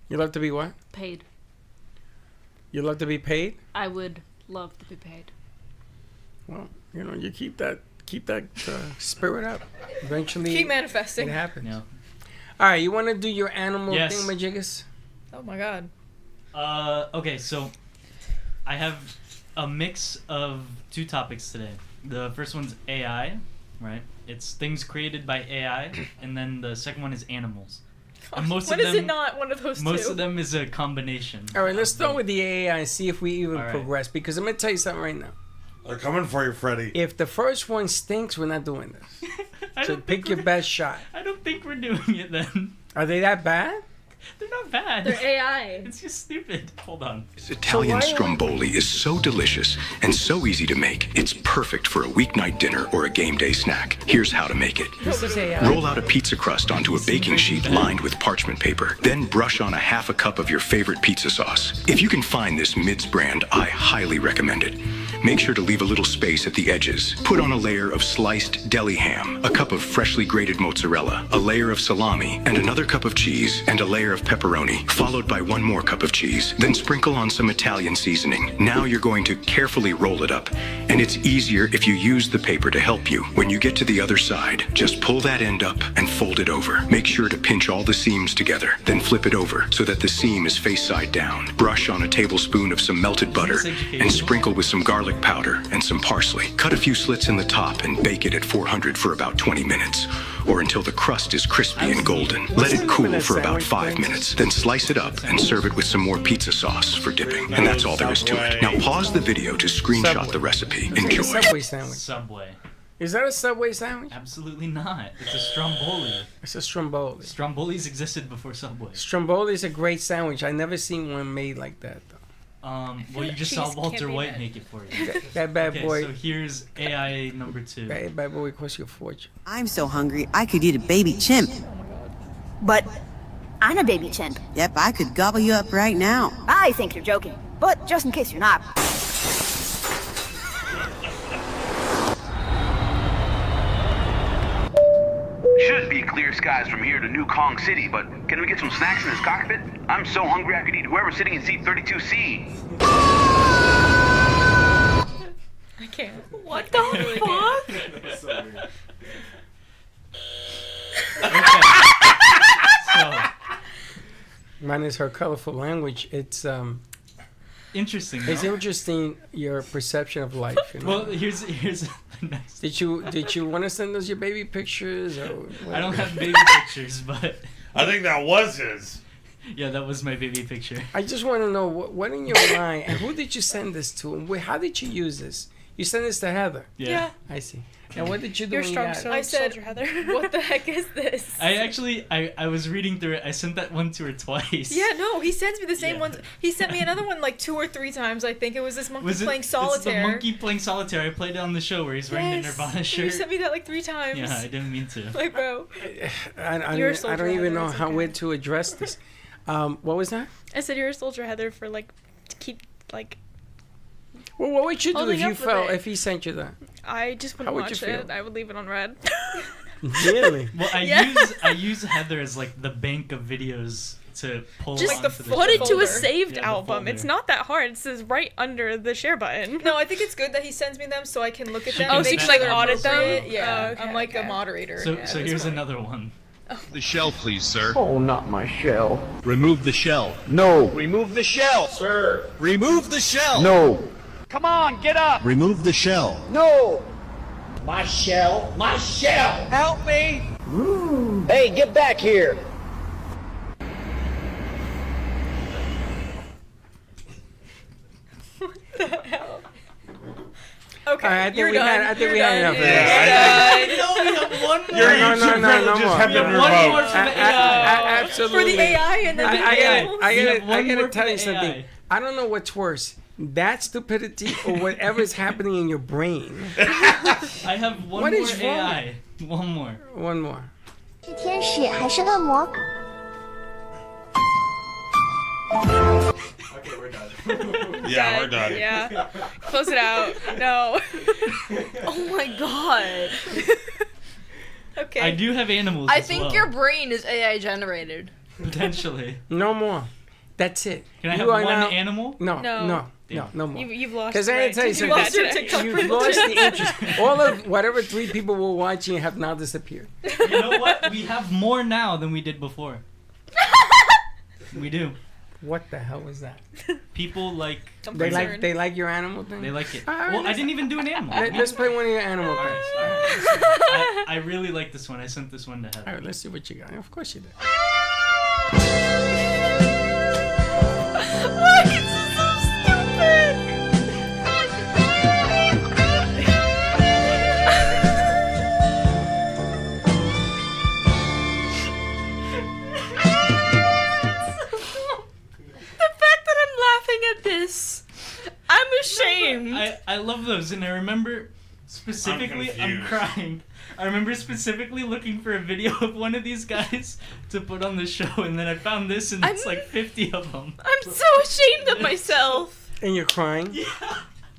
You love to be what? Paid. You love to be paid? I would love to be paid. Well, you keep that spirit up. Eventually, Keep manifesting. It happens. Yeah. All right, you want to do your animal Yes. thingamajiggas? Oh my god. Okay, so I have a mix of two topics today. The first one's AI, right? It's things created by AI, and then the second one is animals. And most When of is them, it not one of those two? Most of them is a combination. All right, let's start with the AI and see if we even All right. progress. Because I'm going to tell you something right now. They're coming for you, Freddie. If the first one stinks, we're not doing this. So pick your best shot. I don't think we're doing it then. Are they that bad? They're not bad. They're AI. It's just stupid. Hold on. Italian stromboli is so delicious and so easy to make, it's perfect for a weeknight dinner or a game day snack. Here's how to make it. Roll out a pizza crust onto a baking sheet lined with parchment paper. Then brush on a half a cup of your favorite pizza sauce. If you can find this Mids brand, I highly recommend it. Make sure to leave a little space at the edges. Put on a layer of sliced deli ham, a cup of freshly grated mozzarella, a layer of salami, and another cup of cheese, and a layer of pepperoni, followed by one more cup of cheese. Then sprinkle on some Italian seasoning. Now you're going to carefully roll it up, and it's easier if you use the paper to help you. When you get to the other side, just pull that end up and fold it over. Make sure to pinch all the seams together, then flip it over so that the seam is face side down. Brush on a tablespoon of some melted butter and sprinkle with some garlic powder and some parsley. Cut a few slits in the top and bake it at 400 for about 20 minutes, or until the crust is crispy and golden. Let it cool for about 5 minutes, then slice it up and serve it with some more pizza sauce for dipping. And that's all there is to it. Now pause the video to screenshot the recipe. Enjoy. Subway sandwich. Subway. Is that a Subway sandwich? Absolutely not. It's a stromboli. It's a stromboli. Strombolis existed before Subway. Stromboli is a great sandwich. I never seen one made like that though. Well, you just saw Walter White make it for you. That bad boy. So here's AI number 2. That bad boy costs you a fortune. I'm so hungry, I could eat a baby chimp. But I'm a baby chimp. Yep, I could gobble you up right now. I think you're joking, but just in case you're not. Should be clear skies from here to New Kong City, but can we get some snacks in this cockpit? I'm so hungry I could eat whoever's sitting in seat 32C. I can't. What the fuck? So, mine is her colorful language. It's interesting. It's no? interesting your perception of life. You know? Well, here's nice. Did you want to send us your baby pictures? Or I don't have baby pictures, but I think that was his. Yeah, that was my baby picture. I just want to know what in your mind and who did you send this to and how did you use this? You sent this to Heather. Yeah. I see. And what did you do? Your when strong you got it? soldier, I said, Heather. what the heck is this? I was reading through it. I sent that one to her twice. Yeah, no, he sends me the same ones. He sent me another one like 2 or 3 times. I think it was this monkey playing solitaire. It's the monkey playing solitaire. I played it on the show where he's wearing the Nirvana shirt. You sent me that like 3 times. Yeah, I didn't mean to. Like, bro. I don't even know how where to address this. What was that? I said you're a soldier, Heather, for like to keep like. Well, what would you do if holding you up with felt it. if he sent you that? I just wouldn't How would you watch it. feel? I would leave it on red. Really? Well, I use Heather as like the bank of videos to pull Just onto the put it to folder. a saved Yeah, the album. folder. It's not that hard. It says right under the share button. No, I think it's good that he sends me them so I can look at them. Oh, and so make you sure can, like, they're audit them? appropriate. Yeah, Oh, okay, I'm like okay. a moderator. So at so this here's point. another one. The shell, please, sir. Oh, not my shell. Remove the shell. No. Remove the shell, sir. Remove the shell. No. Come on, get up. Remove the shell. No. My shell. My shell. Help me. Hey, get back here. Okay, All right, I think you're we done. had. I think You're we had done. enough of You're this. done. No, we have one more. Your No, YouTube no, privileges more. have been One more revoked. for the AI. Absolutely. For the AI and then the animals. I gotta more tell for you the something. AI. I don't know what's worse, that stupidity or whatever is happening in your brain. I have one What more is wrong? AI. One more. One more. 是天使还是恶魔？ Okay, we're done. Yeah, we're done. Yeah. Close it out. No. Oh my god. Okay. I do have animals. I as think well. your brain is AI generated. Potentially. No more. That's it. Can I You have are one now- animal? No, No. no, no, no more. You've lost. Because I the gotta right tell you to do something. that today. You've lost the interest. All of whatever 3 people were watching have now disappeared. You know what? We have more now than we did before. We do. What the hell was that? People like. They like your animal thing? They like it. All right, Well, I didn't even do an animal. Let's play one of your animal things. I really like this one. I sent this one to Heather. All right, let's see what you got. Of course you did. Why is this so stupid? The fact that I'm laughing at this, I'm ashamed. I love those, and I remember specifically. I'm confused. crying. I remember specifically looking for a video of one of these guys to put on the show, and then I found this, and it's like 50 of them. I'm so ashamed of myself. And you're crying? Yeah.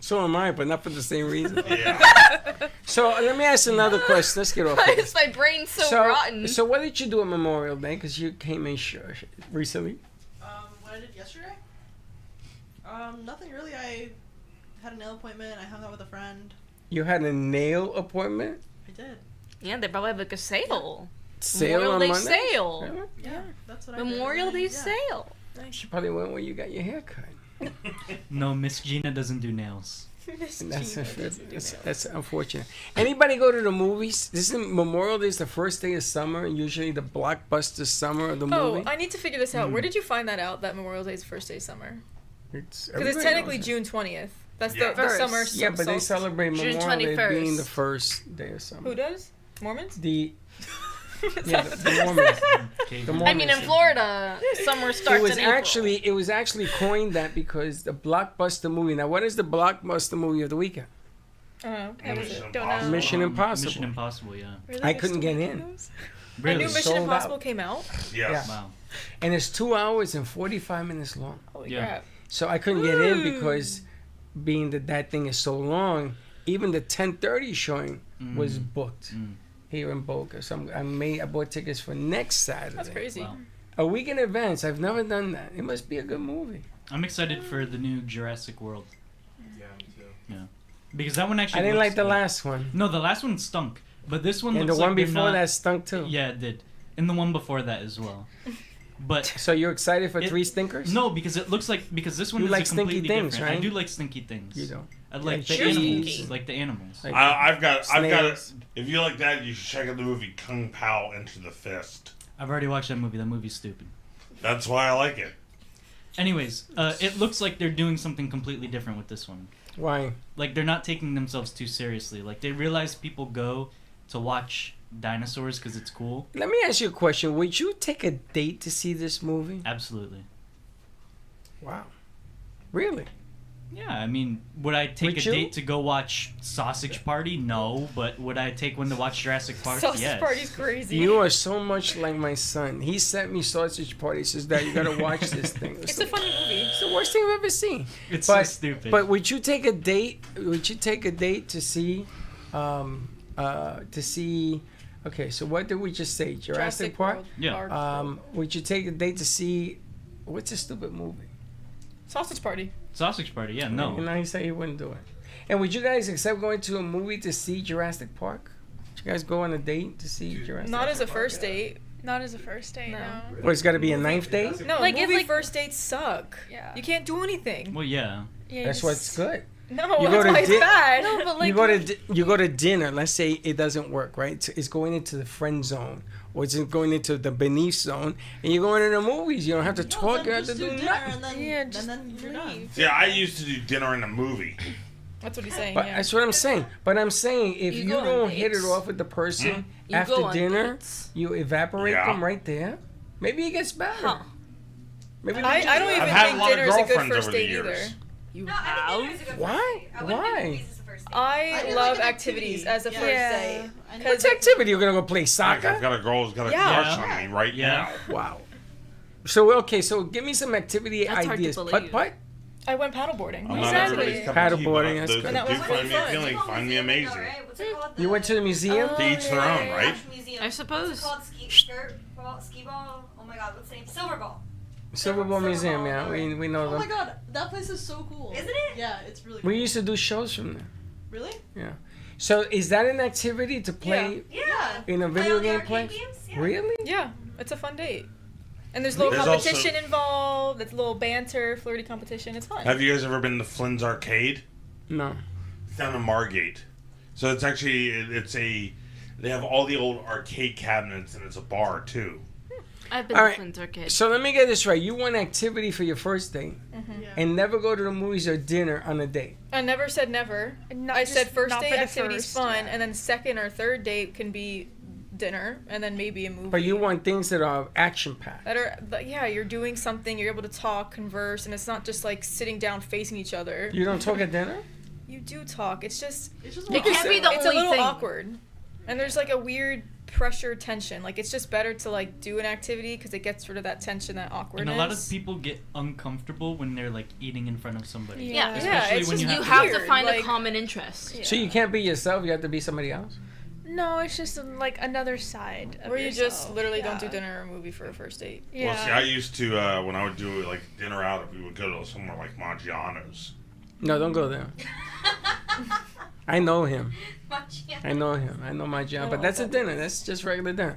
So am I, but not for the same reason. Yeah. So let me ask another question. Let's get off Why this. is my brain so rotten? So what did you do on Memorial Day? Because you came in recently. What I did yesterday? Nothing really. I had a nail appointment. I hung out with a friend. You had a nail appointment? I did. Yeah, they probably have like a sale. Sale Memorial on Day Monday? sale. Really? Yeah, that's what I did. Memorial Day Yeah. sale. She probably went where you got your hair cut. No, Miss Gina doesn't do nails. And that's unfortunate. Anybody go to the movies? This is Memorial Day is the first day of summer, and usually the blockbuster summer of the movie. Oh, I need to figure this out. Where did you find that out that Memorial Day is the first day of summer? It's Because it's technically June 20th. That's the summer. Yeah, but they celebrate June Memorial Day 21st. being the first day of summer. Who does? Mormons? The Mormons. The Mormons. I mean, in Florida, summer starts in April. It was actually coined that because the blockbuster movie. Now, what is the blockbuster movie of the weekend? Don't know. Mission Impossible. Mission Impossible, yeah. Really? I They couldn't still get make in. those? Really? A new Mission Sold Impossible out. came out? Yes. Yeah. Wow. And it's 2 hours and 45 minutes long. Holy Yeah. crap. So I couldn't get in because, being that thing is so long, even the 10:30 showing was booked here in Boca. So I bought tickets for next Saturday. That's crazy. Wow. A week in advance. I've never done that. It must be a good movie. I'm excited for the new Jurassic World. Yeah, me too. Yeah. Because that one actually I didn't looks like the good. last one. No, the last one stunk. But this one And looks the one like they're before not- that stunk too. Yeah, it did. And the one before that as well. But So you're excited for Three Stinkers? No, because it looks like this one You is like a stinky completely things, different. right? I do like stinky things. You don't. I like Like the cheese. animals, like the animals. Like I've got. snails. If you like that, you should check out the movie Kung Pao Into the Fist. I've already watched that movie. That movie's stupid. That's why I like it. Anyways, it looks like they're doing something completely different with this one. Why? Like they're not taking themselves too seriously. Like they realize people go to watch dinosaurs because it's cool. Let me ask you a question. Would you take a date to see this movie? Absolutely. Wow. Really? Yeah, I mean, would I take Would a you? date to go watch Sausage Party? No, but would I take one to watch Jurassic Park? Sausage Yes. Party's crazy. You are so much like my son. He sent me Sausage Party. He says, Dad, you gotta watch this thing. It's a funny movie. It's the worst thing I've ever seen. It's so stupid. But would you take a date? Would you take a date to see, Okay, so what did we just say? Jurassic Park. World. Yeah. Would you take a date to see? What's a stupid movie? Sausage Party. Sausage Party, yeah, no. And now you say you wouldn't do it. And would you guys accept going to a movie to see Jurassic Park? Would you guys go on a date to see Jurassic Not Park? as a first date. Not as a first date, no. Well, it's got to be a ninth date? No, Like, movie if, first dates suck. Yeah. You can't do anything. Well, yeah. That's what's good. No, You that's go to why it's di- bad. No, but like, you go to dinner. Let's say it doesn't work, right? It's going into the friend zone, or it's going into the beneath zone, and you're going to the movies. You don't have to talk. You don't have to do nothing. And then you're done. Yeah, I used to do dinner in a movie. That's what he's saying. But yeah. that's what I'm saying. But I'm saying if you go on don't hit it dates. off with the person You go after on dinner, dates. you evaporate Yeah. them right there. Maybe it gets better. Huh. Maybe I don't even I've had a think lot of dinner is a good girlfriends first over the date either. years. You No, I think dinner is a good Why? first date. I wouldn't do Why? movies as a first date. I do love like an activities activity. as a Yeah. first Yeah. date. What's activity? You're gonna go play I've soccer? got a girl who's got a Yeah. crush on me right Yeah. now. Wow. So okay, so give me some activity That's hard to ideas. believe. Putt. I went paddleboarding. I'm not Exactly. everybody's cup of tea, but Paddleboarding, that's those good. that do And that was find me fun. appealing find me amazing. What's it called? You went to the museum? To each their own, right? Museum. I suppose. What's it called? Skirt ball, skee ball. Oh my God, what's the name? Silver ball. Silver Ball Museum, Ball, yeah. We know Oh my them. god, that place is so cool. Isn't it? Yeah, it's really cool. We used to do shows from there. Really? Yeah. So is that an activity to play Yeah. in a Play video all the game arcade place? games? Yeah. Really? Yeah, it's a fun date. And there's a little There's competition also- involved. It's a little banter, flirty competition. It's fun. Have you guys ever been to Flynn's Arcade? No. It's down in Margate. So it's actually they have all the old arcade cabinets and it's a bar too. I've been All to right. Flynn's Arcade. So let me get this right. You want activity for your first date and never go to the movies or dinner on a date. I never said never. Not I just- said first not date for the activity's first, fun, yeah. and then second or third date can be dinner, and then maybe a movie. But you want things that are action packed. that are yeah, you're doing something. You're able to talk, converse, and it's not just like sitting down facing each other. You don't talk at dinner? You do talk. It's just It's just It can't be the it's a only little thing. awkward, and there's like a weird pressure tension. Like it's just better to like do an activity because it gets rid of that tension, that awkwardness. And a lot of people get uncomfortable when they're like eating in front of somebody. Yeah. Especially it's when just you You have have to. to find a like- common interest. So you can't be yourself, you have to be somebody else? No, it's just like another side of where you just yourself. literally don't do Yeah. dinner or a movie for a first date. Yeah. Well, see, I used to when I would do like dinner out, we would go to somewhere like Maggiano's. No, don't go there. I know him. I know him. I know my job. But that's a dinner. That's just regular dinner.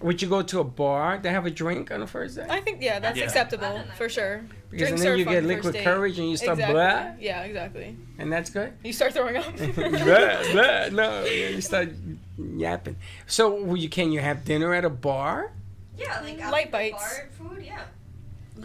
Would you go to a bar to have a drink on the first day? I think that's Yeah. acceptable for sure. Because Drinks then are you fun get first liquid date. courage and you start exactly. blah. Yeah, exactly. And that's good? You start throwing up. Blah, blah, no. You start yapping. So can you have dinner at a bar? Yeah, like Light after the bites. bar food, yeah.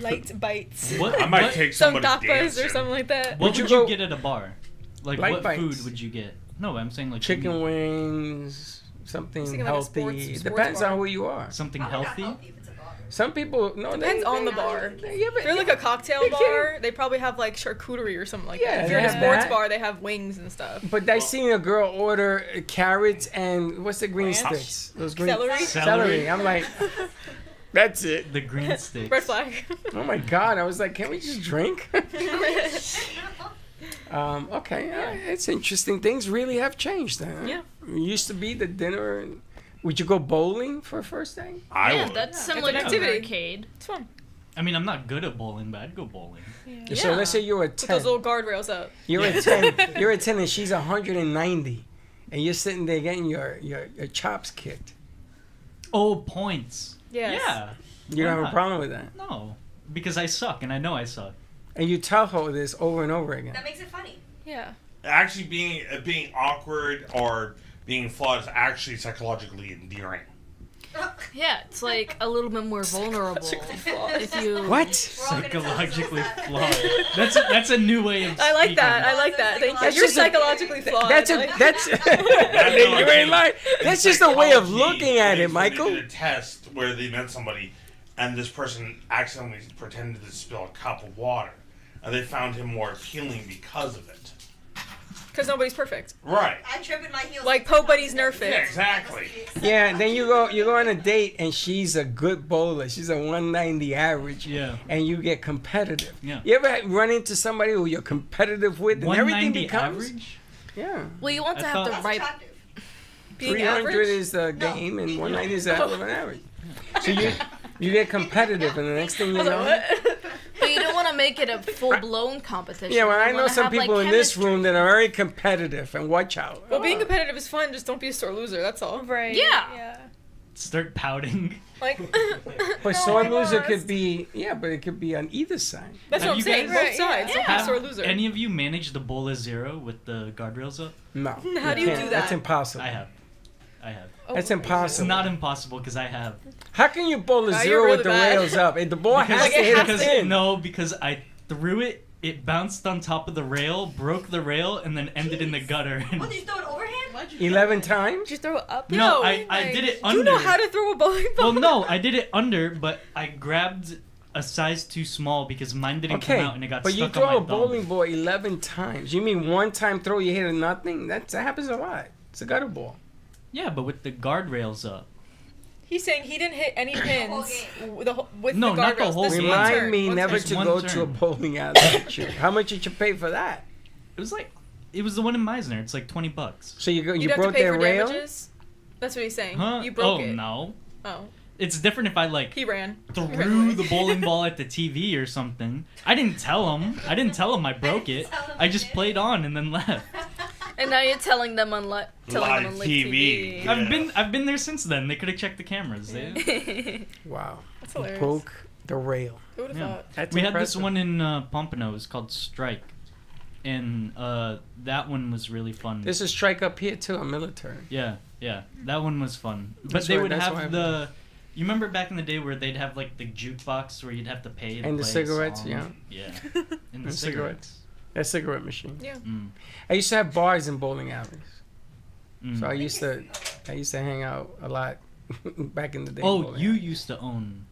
Light bites. What? I might what- take Some somebody tapas dancing. or something like that. What Would you would you go- get at a bar? Like Light what bites. food would you get? No, I'm saying like Chicken food. wings, something Thinking like a healthy. sports Depends bar. on who you are. Something Probably not healthy. healthy if it's a bar. Some people, no, Depends they, on the they- bar. Yeah, but, If you're like a cocktail they bar, they probably have like charcuterie or something like Yeah, that. If they you're in a have sports that. bar, they have wings and stuff. But I seen a girl order carrots and what's the green Ranch? sticks? Those green Celery? Celery. I'm like, that's it. The green sticks. Red flag. Oh my god! I was like, can we just drink? Okay, it's interesting. Things really have changed. Huh? Yeah. It used to be the dinner. And, would you go bowling for a first day? I Yeah, would. that's similar It's to an an activity. arcade. It's fun. I mean, I'm not good at bowling, but I'd go bowling. So let's say you're a Put 10. those little guardrails up. You're a 10. You're a 10 and she's 190. And you're sitting there getting your chops kicked. Oh, points. Yes. Yeah. You don't Why have a not? problem with that. No, because I suck, and I know I suck. And you tell her this over and over again. That makes it funny. Yeah. Actually, being awkward or being flawed is actually psychologically endearing. Yeah, it's like a little bit more vulnerable if you. What? Psychologically flawed. That's a new way of. I like speaking. that. I like that. Thank you. That's You're just a- psychologically flawed. That's a Like- that's you ain't lying. That's just a way of looking at it, Michael. They did a test where they met somebody, and this person accidentally pretended to spill a cup of water, and they found him more appealing because of it. Because nobody's perfect. Right. I trip in my heels. Like Po Buddy's Nerf Fit. Yeah, exactly. Yeah, then you go on a date and she's a good bowler. She's a 190 average. Yeah. And you get competitive. Yeah. You ever run into somebody who you're competitive with and everything 190 becomes average. Yeah. Well, you want to I have thought- the right. Being 300 average? is the game and 190 is the hell of an average. So you get competitive and the next thing you know. But you don't want to make it a full blown competition. Yeah, well, You I know wanna some have, like, people in this chemistry. room that are very competitive and watch out. Well, being competitive is fun. Just don't be a sore loser. That's all. Right. Yeah. Yeah. start pouting. Like, But sore loser could be, but it could be on either side. That's what I'm saying. Both sides. Don't have sore loser. Any of you managed the bowl of zero with the guardrails up? No. How do you do that? That's impossible. I have. That's impossible. It's not impossible because I have. How can you bowl a you're zero really with the bad. rails up? And the ball has to hit a pin. No, because I threw it. It bounced on top of the rail, broke the rail, and then ended in the gutter. What, did you throw it overhand? 11 times? Did you throw it up? No, I did it under. You know how to throw a bowling ball? Well, no, I did it under, but I grabbed a size too small because mine didn't come out and it got but stuck you throw on my a bowling ball 11 times. You mean one time throw you hit a nothing? That happens a lot. It's a gutter ball. Yeah, but with the guardrails up. He's saying he didn't hit any pins with the No, guardrails. not the whole This game. one Remind turn. me One never turn. to One go turn. to a bowling alley with you. How much did you pay for that? It was the one in Meisner. It's like $20. So you You'd have broke to pay their for rail? damages? That's what he's saying. Huh? You broke oh, it. no. Oh. It's different if I He ran. threw the bowling ball at the TV or something. I didn't tell him. I I broke it. I just played on and then left. And now you're telling them on live TV. Yeah. I've been there since then. They could have checked the cameras. Wow. That's You hilarious. broke the rail. Who would have Yeah. thought? That's We had this impressive. one in Pompano. It was called Strike, and that one was really fun. There's a strike up here too, a military. Yeah, that one was fun. But That's they why- would that's why have the. You remember back in the day where they'd have like the jukebox where you'd have to pay to And the play a cigarettes, song? yeah. Yeah. And the cigarettes. That cigarette machine. Yeah. Mm. I used to have bars in bowling alleys. Mm. So I used to hang out a lot back in the day. Oh, bowling you alleys. used to own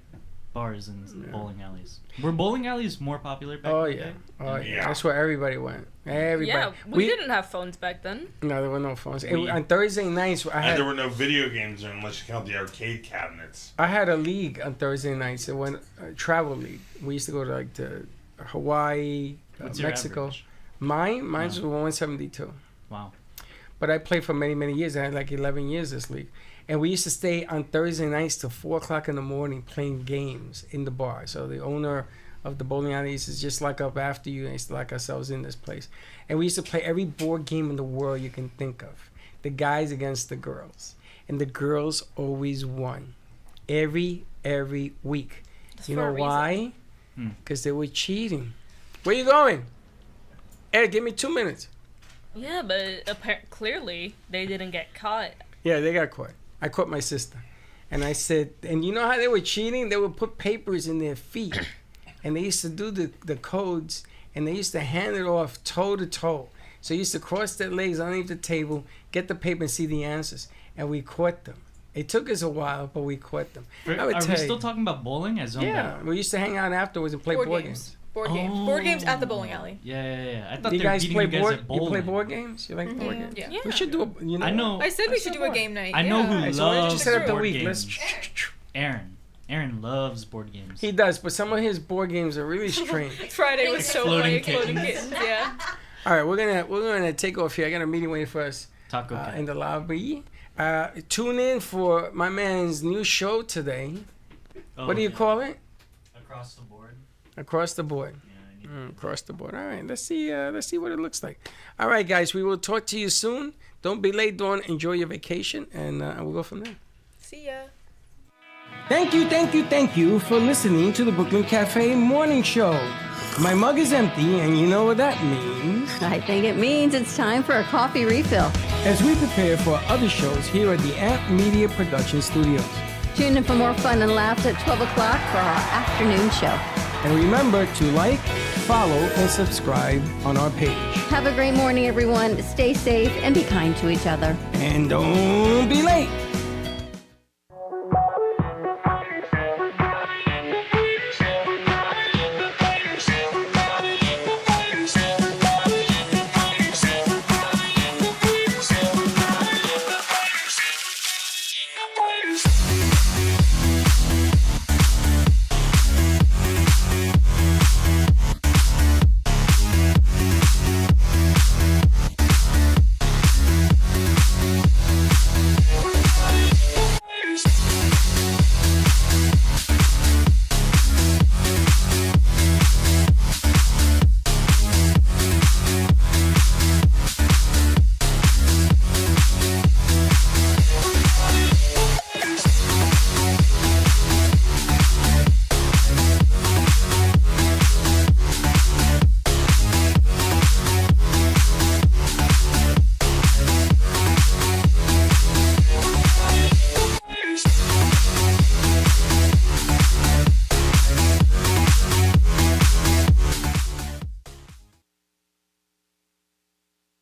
bars and bowling alleys. Were bowling alleys more popular back Oh in the yeah. day? Oh yeah. That's where everybody went. Everybody. Yeah, we didn't have phones back then. No, there were no phones. On Thursday nights, And there were no video games there unless you count the arcade cabinets. I had a league on Thursday nights. It went travel league. We used to go to like to Hawaii, What's your Mexico. average? Mine was 172. Wow. But I played for many years. I had like 11 years this league, and we used to stay on Thursday nights till 4:00 in the morning playing games in the bar. So the owner of the bowling alley used to just lock up after you and used to lock ourselves in this place, and we used to play every board game in the world you can think of. The guys against the girls, and the girls always won, every week. You know why? Because they were cheating. Where you going? Ed, give me 2 minutes. Yeah, but clearly they didn't get caught. Yeah, they got caught. I caught my sister. And I said, and you know how they were cheating? They would put papers in their feet. And they used to do the codes, and they used to hand it off toe to toe. So you used to cross their legs underneath the table, get the paper, and see the answers. And we caught them. It took us a while, but we caught them. Are we still talking about bowling? Yeah, we used to hang out afterwards and play board games. Board games. Board games at the bowling alley. Yeah. I thought You they were guys beating play you guys board? at You bowling. play board games? You like board games? Yeah. We should do a. You know. I know. I said we should do a game night. I know yeah. who So why don't you loves set up the board week? games. Let's. Aaron. Aaron loves board games. He does, but some of his board games are really strange. Friday was so Floating funny. Floating kittens. kittens. Yeah. All right, we're gonna take off here. I got a meeting waiting for us Taco Cat. in the lobby. Tune in for my man's new show today. Oh, What do you yeah. call it? Across the board. Across the board. Across the board. All right, let's see what it looks like. All right, guys, we will talk to you soon. Don't be late, Dawn. Enjoy your vacation, and we'll go from there. See ya. Thank you for listening to the Brooklyn Cafe Morning Show. My mug is empty, and you know what that means. I think it means it's time for a coffee refill. As we prepare for other shows here at the Amp Media Production Studios. Tune in for more fun and laughs at 12 o'clock for our afternoon show. And remember to like, follow, and subscribe on our page. Have a great morning, everyone. Stay safe and be kind to each other. And don't be late.